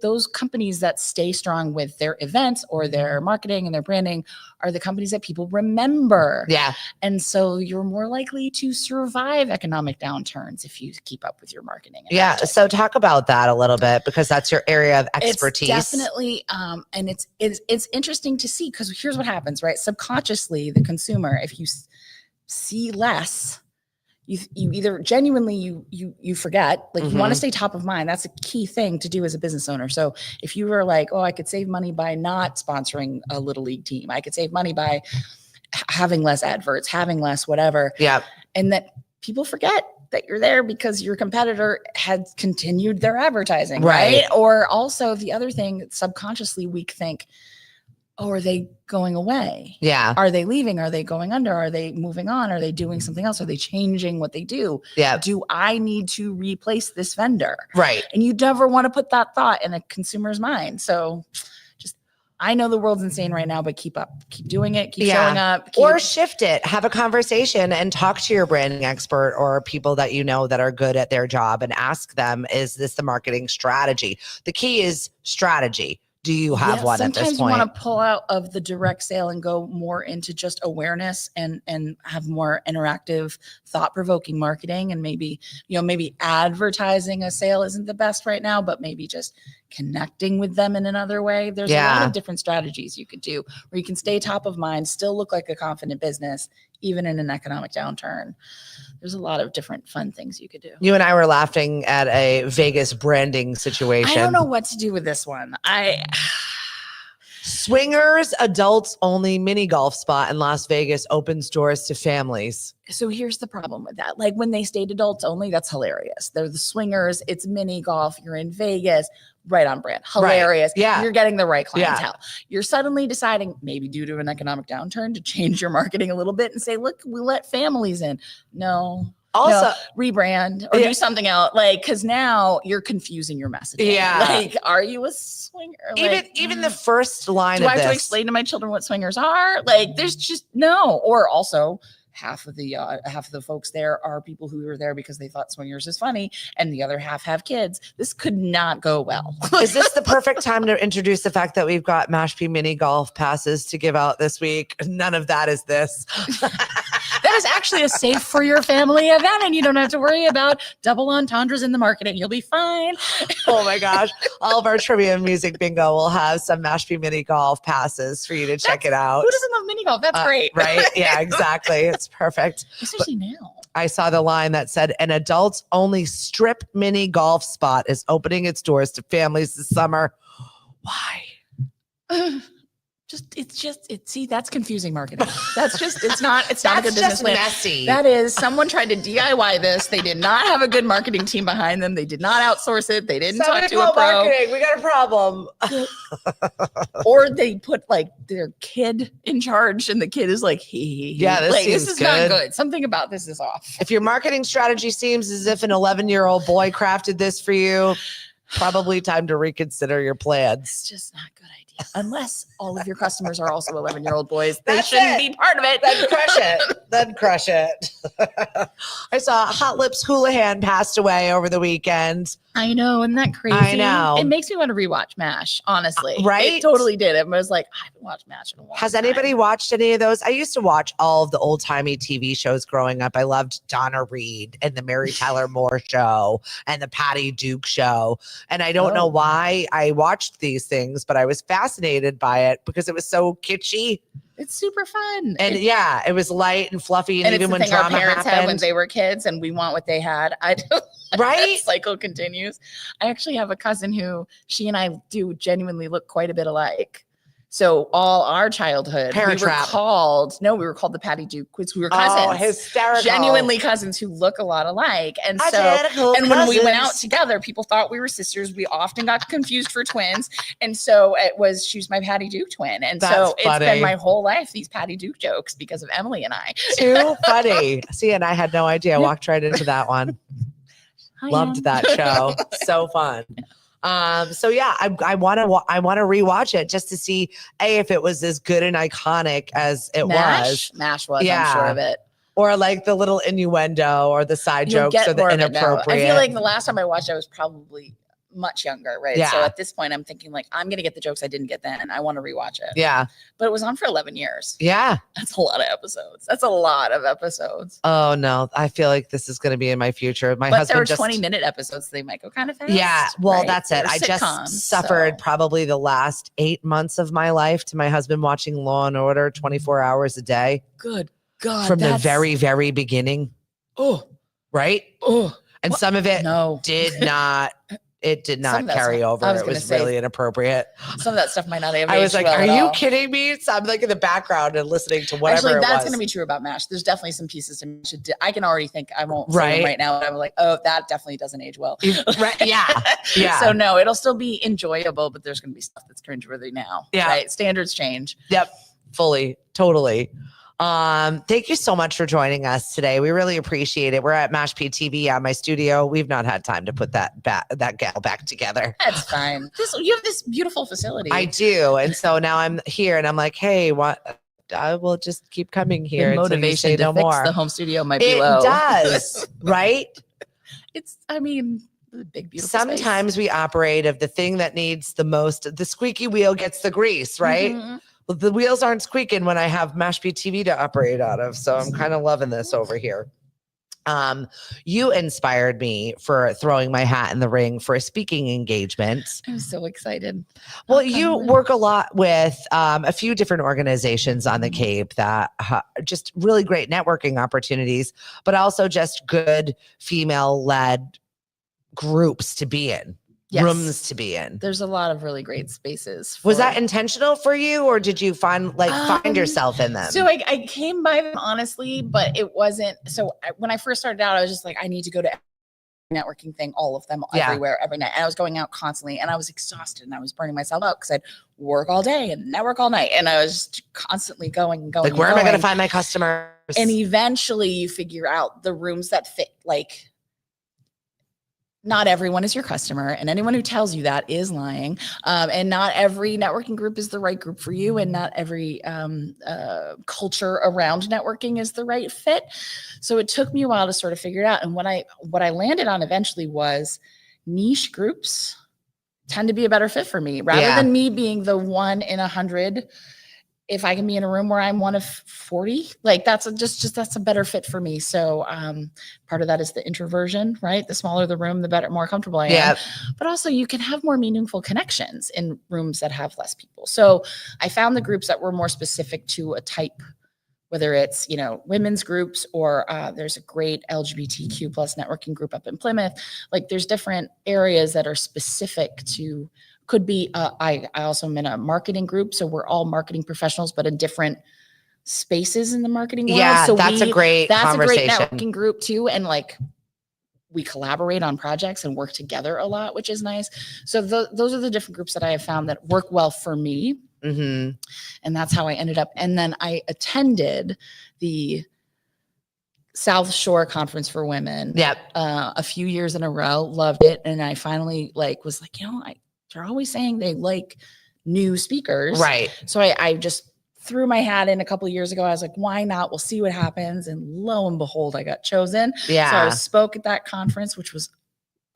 those companies that stay strong with their events or their marketing and their branding are the companies that people remember. Yeah. And so you're more likely to survive economic downturns if you keep up with your marketing. and Yeah. advertising. So talk about that a little bit because that's your area of expertise. It's definitely, and it's interesting to see because here's what happens, right? Subconsciously, the consumer, if you see less, you either genuinely you forget, like you want to stay top of mind. That's a key thing to do as a business owner. So if you were like, oh, I could save money by not sponsoring a little league team, I could save money by having less adverts, having less whatever. Yeah. And that people forget that you're there because your competitor had continued their advertising, Right. right? Or also the other thing, subconsciously we think, oh, are they going away? Yeah. Are they leaving? Are they going under? Are they moving on? Are they doing something else? Are they changing what they do? Yeah. Do I need to replace this vendor? Right. And you never want to put that thought in a consumer's mind. So just, I know the world's insane right now, but keep up, keep doing it, keep Yeah. showing up. Or shift it, have a conversation and talk to your branding expert or people that you know that are good at their job and ask them, is this the marketing strategy? The key is strategy. Do you have one at this sometimes point? you want to pull out of the direct sale and go more into just awareness and have more interactive, thought-provoking marketing. And maybe advertising a sale isn't the best right now, but maybe just connecting with them in another way. There's a lot of different strategies you could do where you can stay top of mind, still look like a confident business, even in an economic downturn. There's a lot of different fun things you could do. You and I were laughing at a Vegas branding situation. I don't know what to do with this one. Swingers adults only mini golf spot in Las Vegas opens doors to families. So here's the problem with that. Like when they state adults only, that's hilarious. They're the swingers. It's mini golf. You're in Vegas. Right on brand. Hilarious. Right. Yeah. You're getting the right Yeah. clientele. You're suddenly deciding, maybe due to an economic downturn, to change your marketing a little bit and say, look, we let families in. No. Also, Rebrand or do something else. Like, because now you're confusing your messaging. Yeah. Like, are you a swinger? even the first line do of I have this. to explain to my children what swingers are? Like, there's just no. Or also, half of the folks there are people who are there because they thought swingers is funny, and the other half have kids. This could not go well. Is this the perfect time to introduce the fact that we've got Mashpee mini golf passes to give out this week? None of that is this. That is actually a safe for your family event, and you don't have to worry about double entendres in the marketing. You'll be fine. Oh my gosh. All of our trivia and music bingo will have some Mashpee mini golf passes for you to check it out. Who doesn't love mini golf? That's great. Right? Yeah, exactly. It's perfect. Especially now. I saw the line that said an adults only strip mini golf spot is opening its doors to families this summer. Why? See, that's confusing marketing. It's not a good business just plan. messy. That is, someone tried to DIY this. They did not have a good marketing team behind them. They did not outsource it. They didn't talk to a pro. Marketing. We got a problem. Or they put like their kid in charge and the kid is like, Yeah, this like, seems this is good. not good. Something about this is off. If your marketing strategy seems as if an 11-year-old boy crafted this for you, probably time to reconsider your plans. It's just not a good idea. unless all of your customers are also 11-year-old boys. They That's shouldn't it. be part of it. Then crush it. Then crush it. I saw Hot Lips Houlihan passed away over the weekend. I know, isn't that crazy? I know. It makes me want to rewatch MASH, honestly. Right? It totally did. I was like, I haven't watched MASH in a while. Has anybody watched any of those? I used to watch all of the old timey TV shows growing up. I loved Donna Reed and the Mary Tyler Moore Show and the Patty Duke Show. And I don't know why I watched these things, but I was fascinated by it because it was so kitschy. It's super fun. And it was light and fluffy. And even when our drama parents happened, had when they were kids, and we want what they had. Right? That cycle continues. I actually have a cousin who she and I do genuinely look quite a bit alike. So all our childhood, we were called the Patty Duke because we were cousins. Oh, hysterical. Genuinely cousins who look a lot alike. And when we went out together, people thought we were sisters. We often got confused for twins. And so she was my Patty Duke twin. And so it's been my whole life, these Patty Duke jokes because of Emily and I. Too funny. See, and I had no idea. I walked right into that one. Loved that show. So fun. So yeah, I want to rewatch it just to see if it was as good and iconic as it was. MASH was, I'm sure of it. Or like the little innuendo or the side jokes or the inappropriate. I feel like the last time I watched it, I was probably much younger, right? Yeah. So at this point, I'm thinking like, I'm gonna get the jokes I didn't get then, and I want to rewatch it. Yeah. But it was on for 11 years. Yeah. That's a lot of episodes. That's a lot of episodes. Oh no, I feel like this is going to be in my future. My husband there were 20-minute episodes. So they might go kind of fast. Yeah. Well, right? that's it. I just suffered probably the last 8 months of my life to my husband watching Law and Order 24 hours a day. Good God. From the very, very beginning. Oh. Right? Oh. And some of it did not carry over. It was really inappropriate. Some of that stuff might not have. I was like, "Are you kidding me?" So I'm like in the background and listening to whatever. Actually, that's going to be true about MASH. There's definitely some pieces to MASH. I can already think. I won't say them right now. But I'm like, oh, that definitely doesn't age well. Right? Yeah. Yeah. So no, it'll still be enjoyable, but there's going to be stuff that's cringeworthy now. Yeah. Right. Standards change. Yep. Fully. Totally. Thank you so much for joining us today. We really appreciate it. We're at Mashpee TV at my studio. We've not had time to put that gal back together. That's fine. You have this beautiful facility. I do. And so now I'm here and I'm like, hey, what? I will just keep coming here. The motivation to fix the home studio might be low. It does, right? The big, beautiful Sometimes we operate of the thing that needs the most, the squeaky wheel gets the grease, right? Mm-hmm. Well, the wheels aren't squeaking when I have Mashpee TV to operate out of. So I'm kind of loving this over here. You inspired me for throwing my hat in the ring for a speaking engagement. I'm so excited. Well, you work a lot with a few different organizations on the Cape that just really great networking opportunities, but also just good female-led groups to be in. Yes. Rooms to be in. There's a lot of really great spaces. Was that intentional for you, or did you find yourself in them? So I came by them honestly, but it wasn't. So when I first started out, I was just like, I need to go to networking thing, all of them, everywhere, every night. And I was going out constantly, and I was exhausted, and I was burning myself out because I'd work all day and network all night, and I was just constantly going. Like, where am I going to find my customers? And eventually, you figure out the rooms that fit, like. Not everyone is your customer, and anyone who tells you that is lying. And not every networking group is the right group for you, and not every culture around networking is the right fit. So it took me a while to sort of figure it out. And what I landed on eventually was niche groups tend to be a better fit for me, rather than me being the 1 in 100. If I can be in a room where I'm 1 of 40, like that's a better fit for me. So part of that is the introversion, right? The smaller the room, the better, more comfortable I am. But also you can have more meaningful connections in rooms that have less people. So I found the groups that were more specific to a type, whether it's, women's groups or there's a great LGBTQ plus networking group up in Plymouth. Like there's different areas that are specific to. Could be, I also am in a marketing group. So we're all marketing professionals, but in different spaces in the marketing world. Yeah, so that's a great conversation. That's a great networking group too. And like, we collaborate on projects and work together a lot, which is nice. So those are the different groups that I have found that work well for me. Mm-hmm. And that's how I ended up. And then I attended the South Shore Conference for Women. A few years in a row, loved it. And I finally was like, they're always saying they like new speakers. Right. So I just threw my hat in a couple of years ago. I was like, why not? We'll see what happens. And lo and behold, I got chosen. Yeah. So I spoke at that conference, which was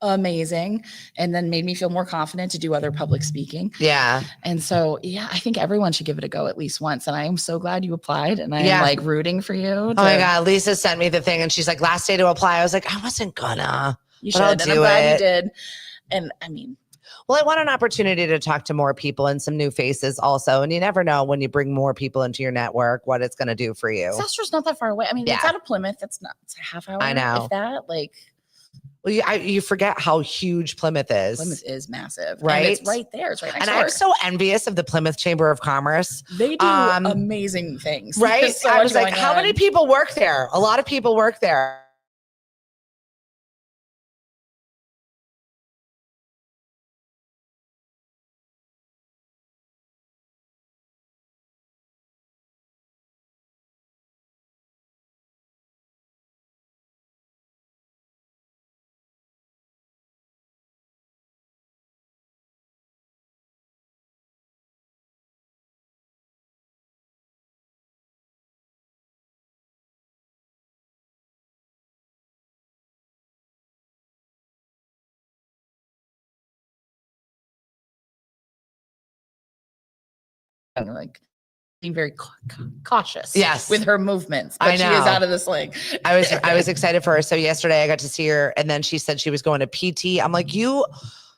amazing, and then made me feel more confident to do other public speaking. Yeah. And so, yeah, I think everyone should give it a go at least once. And I am so glad you applied, and I am Yeah. like rooting for you. Oh my God. Lisa sent me the thing and she's like, last day to apply. I was like, I wasn't gonna. You but should. I'll And I'm do glad it. you did. And I mean, Well, I want an opportunity to talk to more people and some new faces also. And you never know when you bring more people into your network, what it's going to do for you. Disaster's not that far away. I mean, it's Yeah. out of Plymouth. It's a half hour. I know. If that, like, Well, you forget how huge Plymouth is. Plymouth is massive. Right? And it's right there. It's right next And door. I'm so envious of the Plymouth Chamber of Commerce. They do Um, amazing things. Right? There's so I much was like, going how many on. people work there? A lot of people work there. Like being very cautious Yes. with her movements, but I she is know. out of the sling. I was excited for her. So yesterday I got to see her and then she said she was going to PT. I'm like,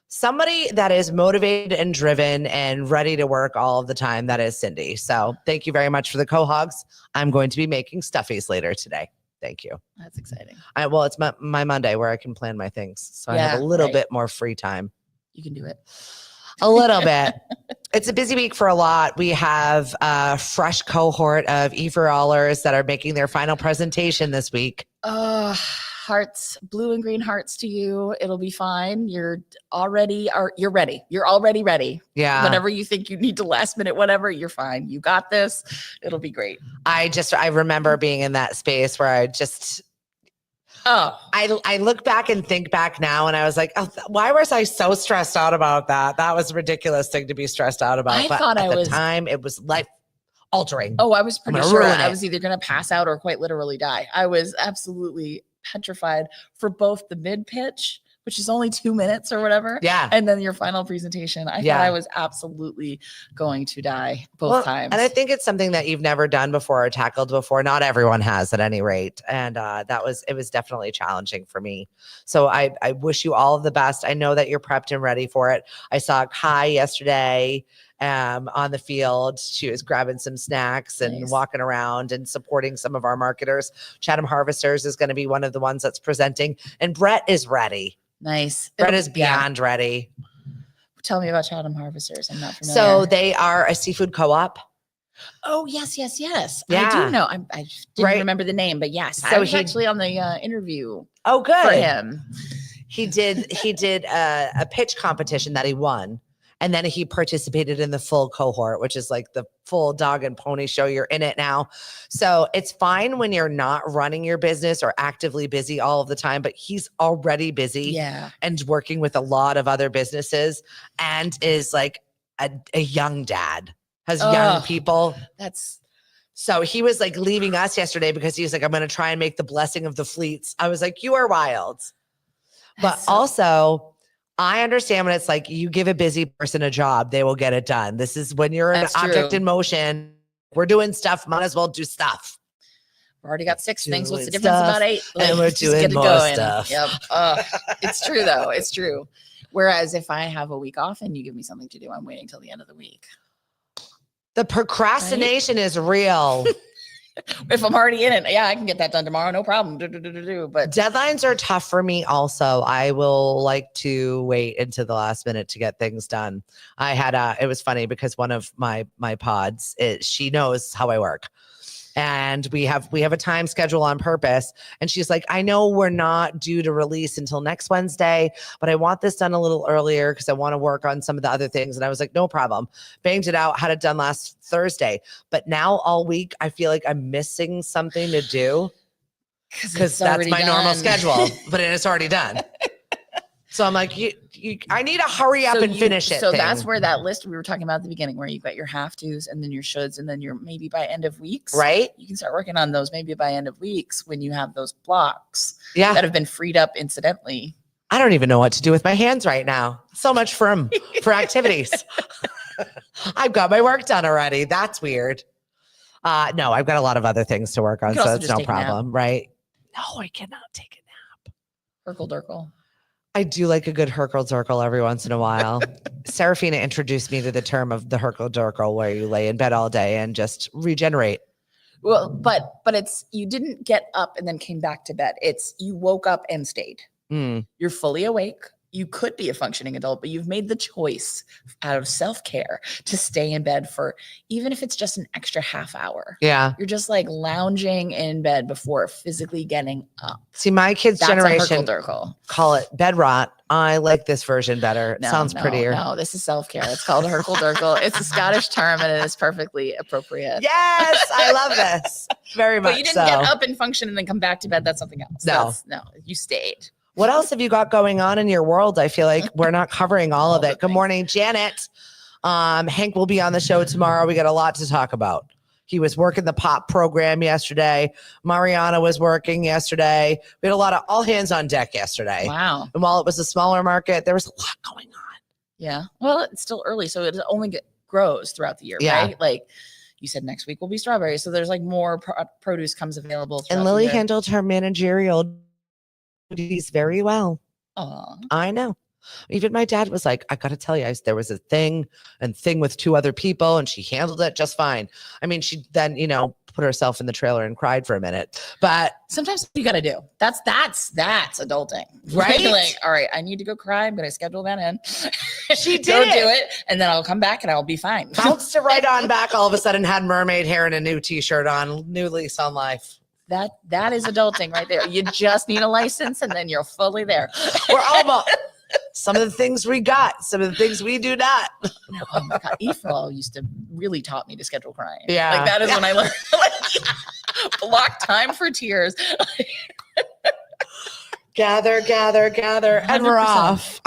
somebody that is motivated and driven and ready to work all of the time. That is Cindy. So thank you very much for the cohogs. I'm going to be making stuffies later today. Thank you. That's exciting. Well, it's my Monday where I can plan my things. So I have a Yeah, little right. bit more free time. You can do it. A little bit. It's a busy week for a lot. We have a fresh cohort of E-for-allers that are making their final presentation this week. Hearts, blue and green hearts to you. It'll be fine. You're ready. You're already ready. Yeah. Whatever you think you need to last minute, whatever, you're fine. You got this. It'll be great. I remember being in that space where I look back and think back now and I was like, oh, why was I so stressed out about that? That was a ridiculous thing to be stressed out about. I but thought at I the was- time it was life altering. Oh, I was pretty gonna sure ruin I it. was either going to pass out or quite literally die. I was absolutely petrified for both the mid pitch, which is only 2 minutes or whatever. Yeah. And then your final presentation. I Yeah. thought I was absolutely going to die both times. And I think it's something that you've never done before or tackled before. Not everyone has at any rate. And it was definitely challenging for me. So I wish you all of the best. I know that you're prepped and ready for it. I saw Kai yesterday on the field. She was grabbing some snacks and Nice. walking around and supporting some of our marketers. Chatham Harvesters is going to be one of the ones that's presenting. And Brett is ready. Nice. Brett It'll- is yeah. beyond ready. Tell me about Chatham Harvesters. I'm not familiar. So they are a seafood co-op. Oh, yes. I Yeah. do know. I just didn't Right. remember the name, but yes. So I was he- actually on the interview Oh, good. for him. He did a pitch competition that he won. And then he participated in the full cohort, which is like the full dog and pony show. You're in it now. So it's fine when you're not running your business or actively busy all of the time, but he's already busy Yeah. and working with a lot of other businesses and is like a young dad, has young Ugh. people. That's So he was like leaving us yesterday because he was like, I'm going to try and make the blessing of the fleets. I was like, you are wild. But That's so- also, I understand when it's like you give a busy person a job, they will get it done. This is when you're an That's object true. in motion. We're doing stuff. Might as well do stuff. we've already got 6 things. What's the Doing difference? stuff, About 8. and we're just doing get it more going. stuff. Yep. It's true though. It's true. Whereas if I have a week off and you give me something to do, I'm waiting till the end of the week. The procrastination is real. If I'm already in it, yeah, I can get that done tomorrow. No problem. But Deadlines are tough for me also. I will like to wait until the last minute to get things done. I had it was funny because one of my pods, she knows how I work. And we have a time schedule on purpose. And she's like, I know we're not due to release until next Wednesday, but I want this done a little earlier because I want to work on some of the other things. And I was like, no problem. Banged it out, had it done last Thursday. But now all week, I feel like I'm missing something to do because that's my normal schedule, but it's already done. So I'm like, I need to hurry up and finish it. So that's where that list we were talking about at the beginning, where you've got your have tos and then your shoulds, and then you're maybe by end of weeks, right? You can start working on those maybe by end of weeks when you have those blocks that have been freed up incidentally. I don't even know what to do with my hands right now. So much for activities. I've got my work done already. That's weird. No, I've got a lot of other things to work on, so it's no problem, right? No, I cannot take a nap. Herkle Durkle. I do like a good Herkle Durkle every once in a while. Saraphina introduced me to the term of the Herkle Durkle, where you lay in bed all day and just regenerate. Well, but it's, you didn't get up and then came back to bed. It's you woke up and stayed. You're fully awake. You could be a functioning adult, but you've made the choice out of self-care to stay in bed for, even if it's just an extra half hour. Yeah. You're just like lounging in bed before physically getting up. See, my kids' That's generation call it bed rot. I like this version better. It sounds prettier. No, this is self-care. It's called Herkle Durkle. It's a Scottish term and it is perfectly appropriate. Yes, I love this. Very much. But you didn't get up and function and then come back to bed. That's something else. No, you stayed. What else have you got going on in your world? I feel like we're not covering all of it. Good morning, Janet. Hank will be on the show tomorrow. We got a lot to talk about. He was working the pop program yesterday. Mariana was working yesterday. We had a lot of all hands on deck yesterday. Wow. And while it was a smaller market, there was a lot going on. Yeah. Well, it's still early, so it only grows throughout the year, right? Like you said, next week will be strawberries. So there's like more produce comes available. And Lily handled her managerial duties very well. I know. Even my dad was like, I got to tell you, there was a thing with two other people and she handled it just fine. I mean, she then, put herself in the trailer and cried for a minute, but sometimes you got to do that's adulting, right? Like, all right, I need to go cry. I'm going to schedule that in. She did do it. And then I'll come back and I'll be fine. Bounced it right on back. All of a sudden had mermaid hair and a new t-shirt on, new lease on life. That is adulting right there. You just need a license and then you're fully there. We're almost some of the things we got, some of the things we do not. Oh my God. Ephraim used to really taught me to schedule crying. Yeah. Like that is when I learned block time for tears. Gather, and we're off.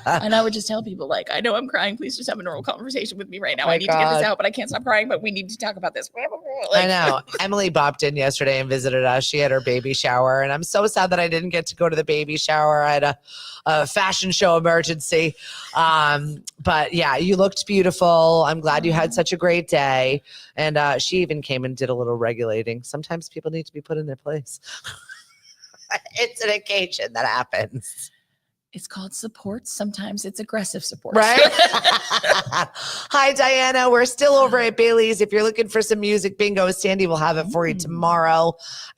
And I would just tell people, like, I know I'm crying. Please just have a normal conversation with me right now. I need to get this out, but I can't stop crying. But we need to talk about this. Like, I know. Emily bopped in yesterday and visited us. She had her baby shower, and I'm so sad that I didn't get to go to the baby shower. I had a fashion show emergency. But yeah, you looked beautiful. I'm glad you had such a great day. And she even came and did a little regulating. Sometimes people need to be put in their place. It's an occasion that happens. It's called support. Sometimes it's aggressive support. Right? Hi, Diana. We're still over at Bailey's. If you're looking for some music bingo, Sandy will have it for you tomorrow.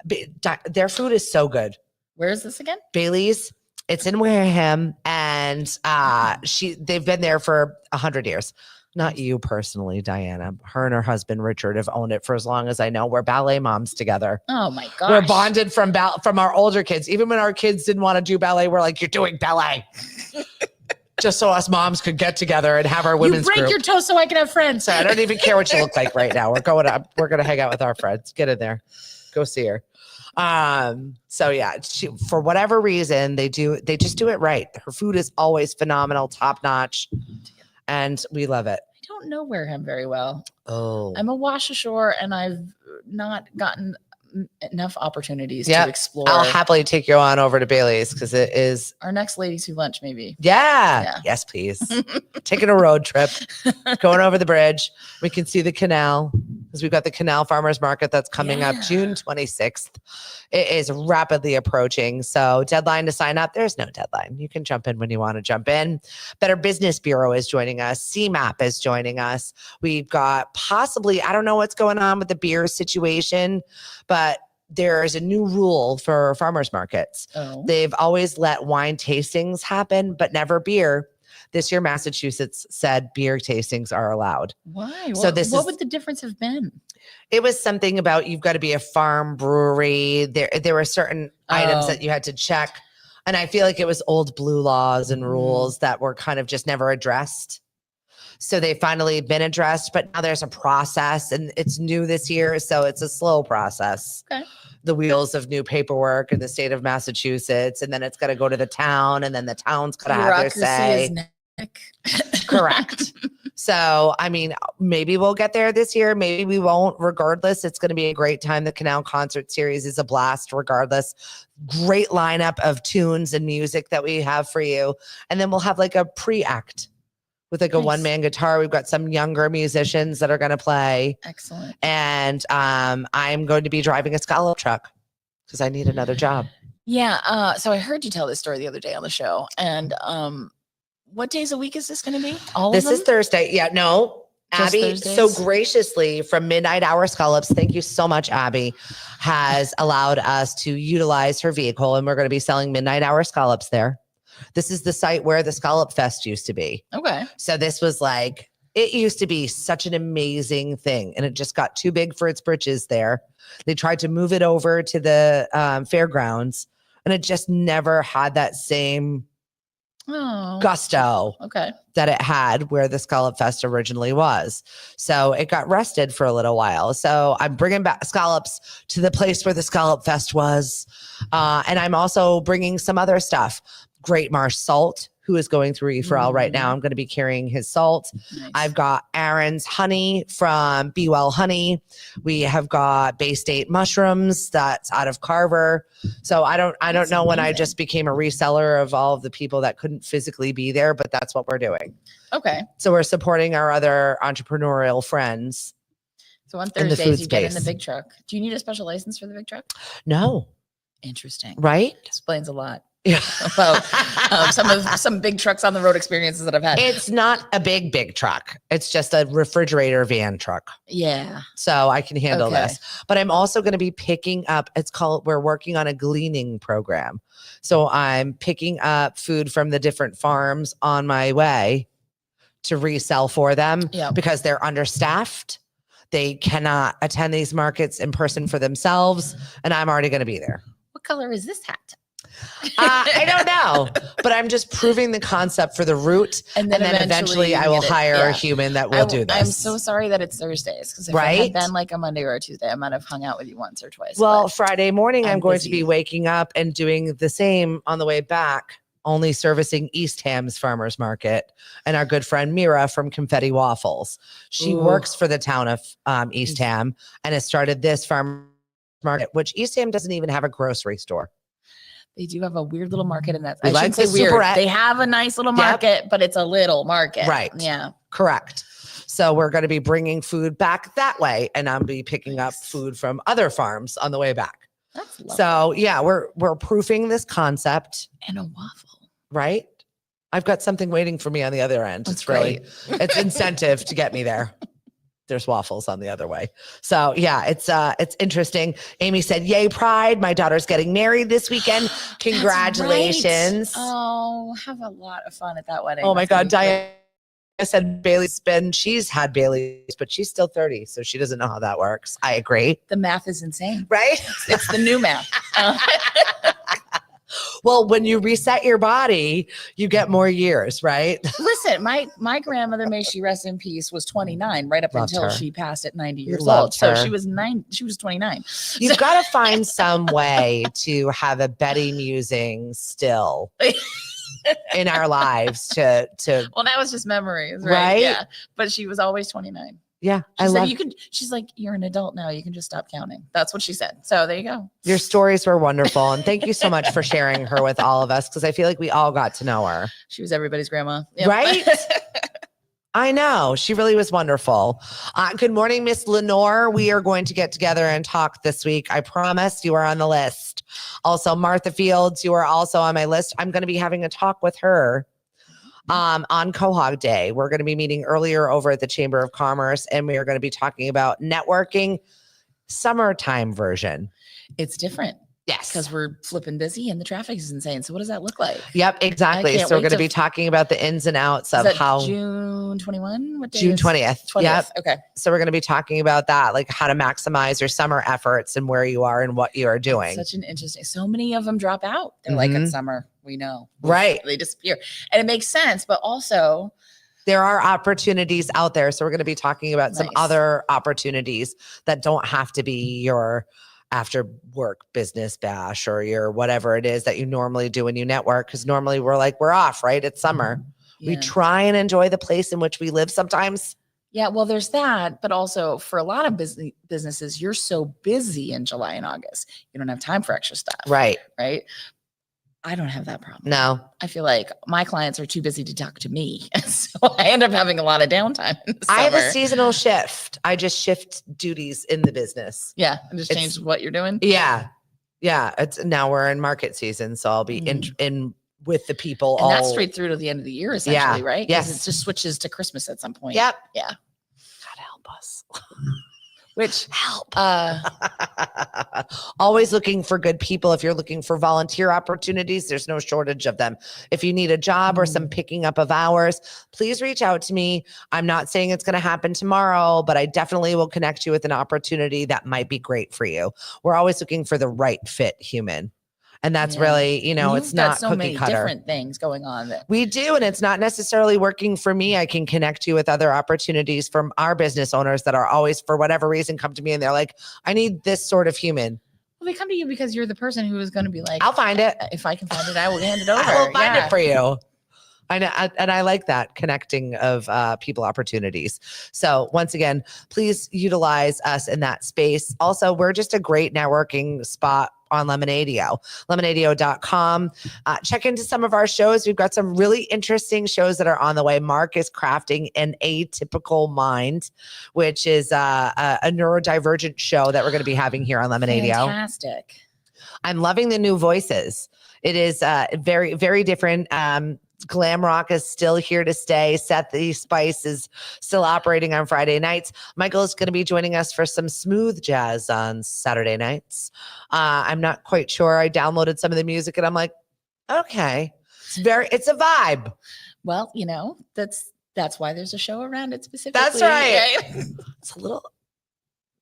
Their food is so good. Where is this again? Bailey's. It's in Wareham, and they've been there for 100 years. Not you personally, Diana. Her and her husband, Richard, have owned it for as long as I know. We're ballet moms together. Oh, my gosh. We're bonded from our older kids. Even when our kids didn't want to do ballet, we're like, you're doing ballet. Just so us moms could get together and have our women's group. You break your toe so I can have friends. So I don't even care what you look like right now. We're going to hang out with our friends. Get in there. Go see her. So yeah, for whatever reason, they just do it right. Her food is always phenomenal, top notch. And we love it. I don't know Wareham very well. Oh. I'm a wash ashore and I've not gotten enough opportunities to explore. I'll happily take you on over to Bailey's because it is our next ladies who lunch, maybe. Yeah. Yes, please. Taking a road trip, going over the bridge. We can see the canal because we've got the Canal Farmers Market that's coming up June 26th. It is rapidly approaching. So deadline to sign up. There's no deadline. You can jump in when you want to jump in. Better Business Bureau is joining us. CMAP is joining us. We've got possibly, I don't know what's going on with the beer situation, but there's a new rule for farmers markets. Oh. They've always let wine tastings happen, but never beer. This year, Massachusetts said beer tastings are allowed. Why? So what would the difference have been? It was something about you've got to be a farm brewery. There were certain items that you had to check. And I feel like it was old blue laws and rules that were kind of just never addressed. So they've finally been addressed, but now there's a process and it's new this year. So it's a slow process. Okay. The wheels of new paperwork in the state of Massachusetts. And then it's got to go to the town, and then the town's got to have their say. Correct. So, I mean, maybe we'll get there this year. Maybe we won't. Regardless, it's going to be a great time. The Canal Concert Series is a blast regardless. Great lineup of tunes and music that we have for you. And then we'll have like a pre-act with like a one-man guitar. We've got some younger musicians that are going to play. Excellent. And I'm going to be driving a scallop truck because I need another job. Yeah. So I heard you tell this story the other day on the show. And what days a week is this going to be? All this of them? is Thursday. Yeah, no. Just Abby, Thursdays? so graciously from Midnight Hour Scallops, thank you so much, Abby, has allowed us to utilize her vehicle, and we're going to be selling Midnight Hour Scallops there. This is the site where the Scallop Fest used to be. Okay. So this was like, it used to be such an amazing thing, and it just got too big for its britches there. They tried to move it over to the fairgrounds, and it just never had that same gusto that it had where the Scallop Fest originally was. So it got rested for a little while. So I'm bringing back scallops to the place where the Scallop Fest was. And I'm also bringing some other stuff. Great Marsh Salt, who is going through referral right now. I'm going to be carrying his salt. Nice. I've got Aaron's honey from Be Well Honey. We have got Bay State mushrooms that's out of Carver. So I don't know when I just became a reseller of all of the people that couldn't physically be there, but that's what we're doing. Okay. So we're supporting our other entrepreneurial friends. So on Thursdays you get in the big truck. Do you need a special license for the big truck? No. Interesting. Right? Explains a lot. Yeah. About some big trucks on the road experiences that I've had. It's not a big truck. It's just a refrigerator van truck. Yeah. So I can handle this. But I'm also going to be picking up, we're working on a gleaning program. So I'm picking up food from the different farms on my way to resell for them because they're understaffed. They cannot attend these markets in person for themselves. And I'm already going to be there. What color is this hat? I don't know, but I'm just proving the concept for the route. And then eventually I will hire a human that will do this. I'm so sorry that it's Thursdays, because if it had been like a Monday or a Tuesday, I might have hung out with you once or twice. Well, Friday morning, I'm going to be waking up and doing the same on the way back, only servicing East Ham's Farmers Market and our good friend Mira from Confetti Waffles. She works for the town of East Ham and has started this farm market, which East Ham doesn't even have a grocery store. They do have a weird little market in that. I shouldn't say weird. They have a nice little market, but it's a little market. Right. Yeah. Correct. So we're going to be bringing food back that way, and I'll be picking up food from other farms on the way back. That's lovely. So yeah, we're proofing this concept. And a waffle. Right. I've got something waiting for me on the other end. That's it's incentive to get me there. There's waffles on the other way. So yeah, it's interesting. Amy said, "Yay, Pride. My daughter's getting married this weekend. Congratulations." Right. Oh, have a lot of fun at that wedding. Oh my God. Diana said Bailey's she's had Bailey's, but she's still 30. So she doesn't know how that works. I agree. The math is insane. Right? It's the new math. Well, when you reset your body, you get more years, right? Listen, my grandmother, may she rest in peace, was 29 right up until she passed at 90 years old. So she was 29. You've got to find some way to have a Betty musing still in our lives to well, that was just memories, right? Yeah. But she was always 29. Yeah. She's like, you're an adult now. You can just stop counting. That's what she said. So there you go. Your stories were wonderful. And thank you so much for sharing her with all of us, because I feel like we all got to know her. She was everybody's grandma. Yep. Right? I know. She really was wonderful. Good morning, Miss Lenore. We are going to get together and talk this week. I promise. You are on the list. Also, Martha Fields, you are also on my list. I'm going to be having a talk with her on Quahog Day. We're going to be meeting earlier over at the Chamber of Commerce, and we are going to be talking about networking summertime version. It's different. Yes. Because we're flipping busy and the traffic is insane. So what does that look like? Yep, exactly. So we're going to be talking about the ins and outs of how June 21? What day June 20th. 20th. Yep. Okay. So we're going to be talking about that, like how to maximize your summer efforts and where you are and what you are doing. Such an interesting. So many of them drop out. They're like, it's summer. We know. Right. They disappear. And it makes sense, but also there are opportunities out there. So we're going to be talking about some Nice. other opportunities that don't have to be your after work business bash or your whatever it is that you normally do when you network. Because normally we're off, right? It's summer. We Yeah. try and enjoy the place in which we live sometimes. Yeah, well, there's that, but also for a lot of businesses, you're so busy in July and August, you don't have time for extra stuff. Right. Right. I don't have that problem. No. I feel like my clients are too busy to talk to me. So I end up having a lot of downtime in the I have a summer. seasonal shift. I just shift duties in the business. Yeah. And just It's- change what you're doing. Yeah. Yeah. It's now we're in market season. So I'll be in with the people. And that's straight through to the end of the year, essentially, right? 'Cause Yes. it just switches to Christmas at some point. Yep. Yeah. God help us. Which Help. Always looking for good people. If you're looking for volunteer opportunities, there's no shortage of them. If you need a job or some picking up of hours, please reach out to me. I'm not saying it's going to happen tomorrow, but I definitely will connect you with an opportunity that might be great for you. We're always looking for the right fit human. And that's Yeah. really, You've it's got not so cookie many cutter. different things going on that We do, and it's not necessarily working for me. I can connect you with other opportunities from our business owners that are always, for whatever reason, come to me and they're like, I need this sort of human. well, they come to you because you're the person who is going to be like, I'll find it. if I can find it, I will hand it over. I will find Yeah. it for you. I know, and I like that connecting of people opportunities. So once again, please utilize us in that space. Also, we're just a great networking spot on Lemonadio, lemonadio.com. Check into some of our shows. We've got some really interesting shows that are on the way. Mark is crafting an Atypical Mind, which is a neurodivergent show that we're going to be having here on Lemonadio. Fantastic. I'm loving the new voices. It is very, very different. Glam rock is still here to stay. Seth the Spice is still operating on Friday nights. Michael is going to be joining us for some smooth jazz on Saturday nights. I'm not quite sure. I downloaded some of the music and I'm like, okay, it's a vibe. Well, that's why there's a show around it specifically. That's right. It's a little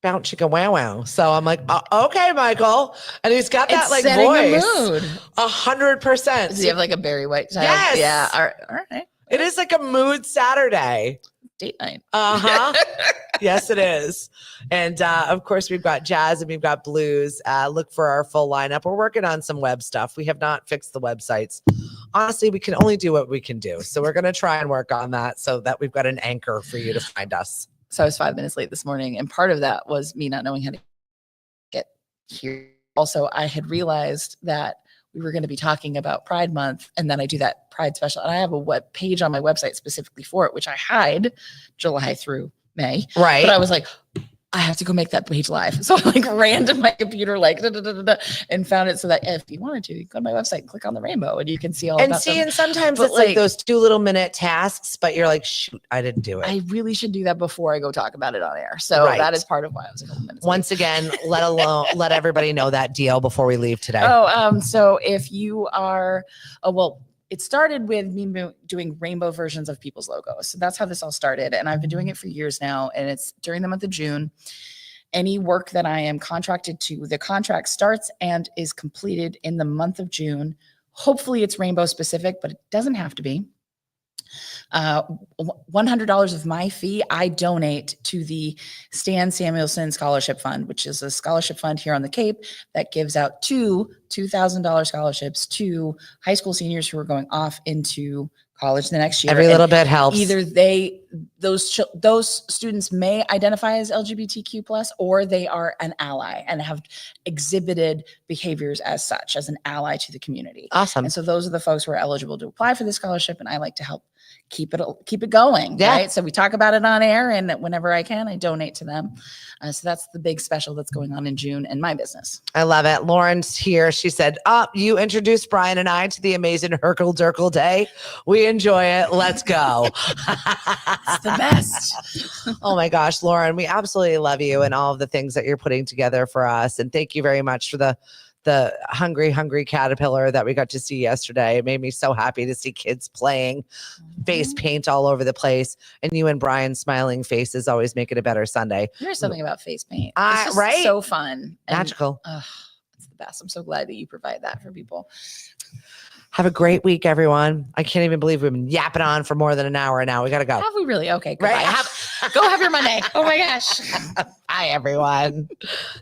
bounce chicka wow wow. So I'm like, okay, Michael. And he's got that It's like setting voice. the mood. 100%. Does he have like a Barry White type? Yes. Yeah. All right. It is like a mood Saturday. Date night. Uh-huh. Yes, it is. And of course, we've got jazz and we've got blues. Look for our full lineup. We're working on some web stuff. We have not fixed the websites. Honestly, we can only do what we can do. So we're going to try and work on that so that we've got an anchor for you to find us. So I was 5 minutes late this morning, and part of that was me not knowing how to get here. Also, I had realized that we were going to be talking about Pride Month, and then I do that Pride special, and I have a web page on my website specifically for it, which I hide July through May. Right. But I was like, I have to go make that page live. So I ran to my computer and found it so that if you wanted to, you go to my website and click on the rainbow and you can see all and about see, them. and sometimes But it's like those 2-minute tasks, but you're like, shoot, I didn't do it. I really should do that before I go talk about it on air. So Right. that is part of why I was a couple minutes late. Once again, let everybody know that deal before we leave today. So if you are, it started with me doing rainbow versions of people's logos. So that's how this all started. And I've been doing it for years now. And it's during the month of June. Any work that I am contracted to, the contract starts and is completed in the month of June. Hopefully it's rainbow specific, but it doesn't have to be. $100 of my fee, I donate to the Stan Samuelson Scholarship Fund, which is a scholarship fund here on the Cape that gives out two $2,000 scholarships to high school seniors who are going off into college the next year. Every little bit helps. Either those students may identify as LGBTQ+, or they are an ally and have exhibited behaviors as such, as an ally to the community. Awesome. And so those are the folks who are eligible to apply for this scholarship, and I like to help keep it going. Yeah. Right. So we talk about it on air, and whenever I can, I donate to them. So that's the big special that's going on in June in my business. I love it. Lauren's here. She said, you introduced Brian and I to the amazing Herkle Durkle Day. We enjoy it. Let's go. It's the best. Oh my gosh, Lauren, we absolutely love you and all of the things that you're putting together for us. And thank you very much for the hungry caterpillar that we got to see yesterday. It made me so happy to see kids playing, face paint all over the place, and you and Brian's smiling faces always make it a better Sunday. There's something about face paint. It's just right? so fun. And, Magical. it's the best. I'm so glad that you provide that for people. Have a great week, everyone. I can't even believe we've been yapping on for more than an hour now. We got to go. Have we really? Okay, goodbye. Right? Go have your Monday. Oh my gosh. Bye, everyone.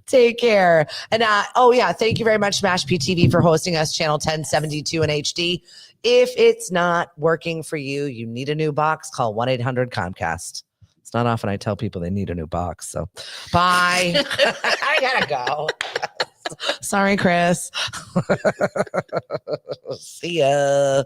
Take care. And thank you very much, Mashpee TV, for hosting us, channel 1072 in HD. If it's not working for you, you need a new box, call 1-800-COMCAST. It's not often I tell people they need a new box. So bye. I gotta go. Sorry, Chris. See ya.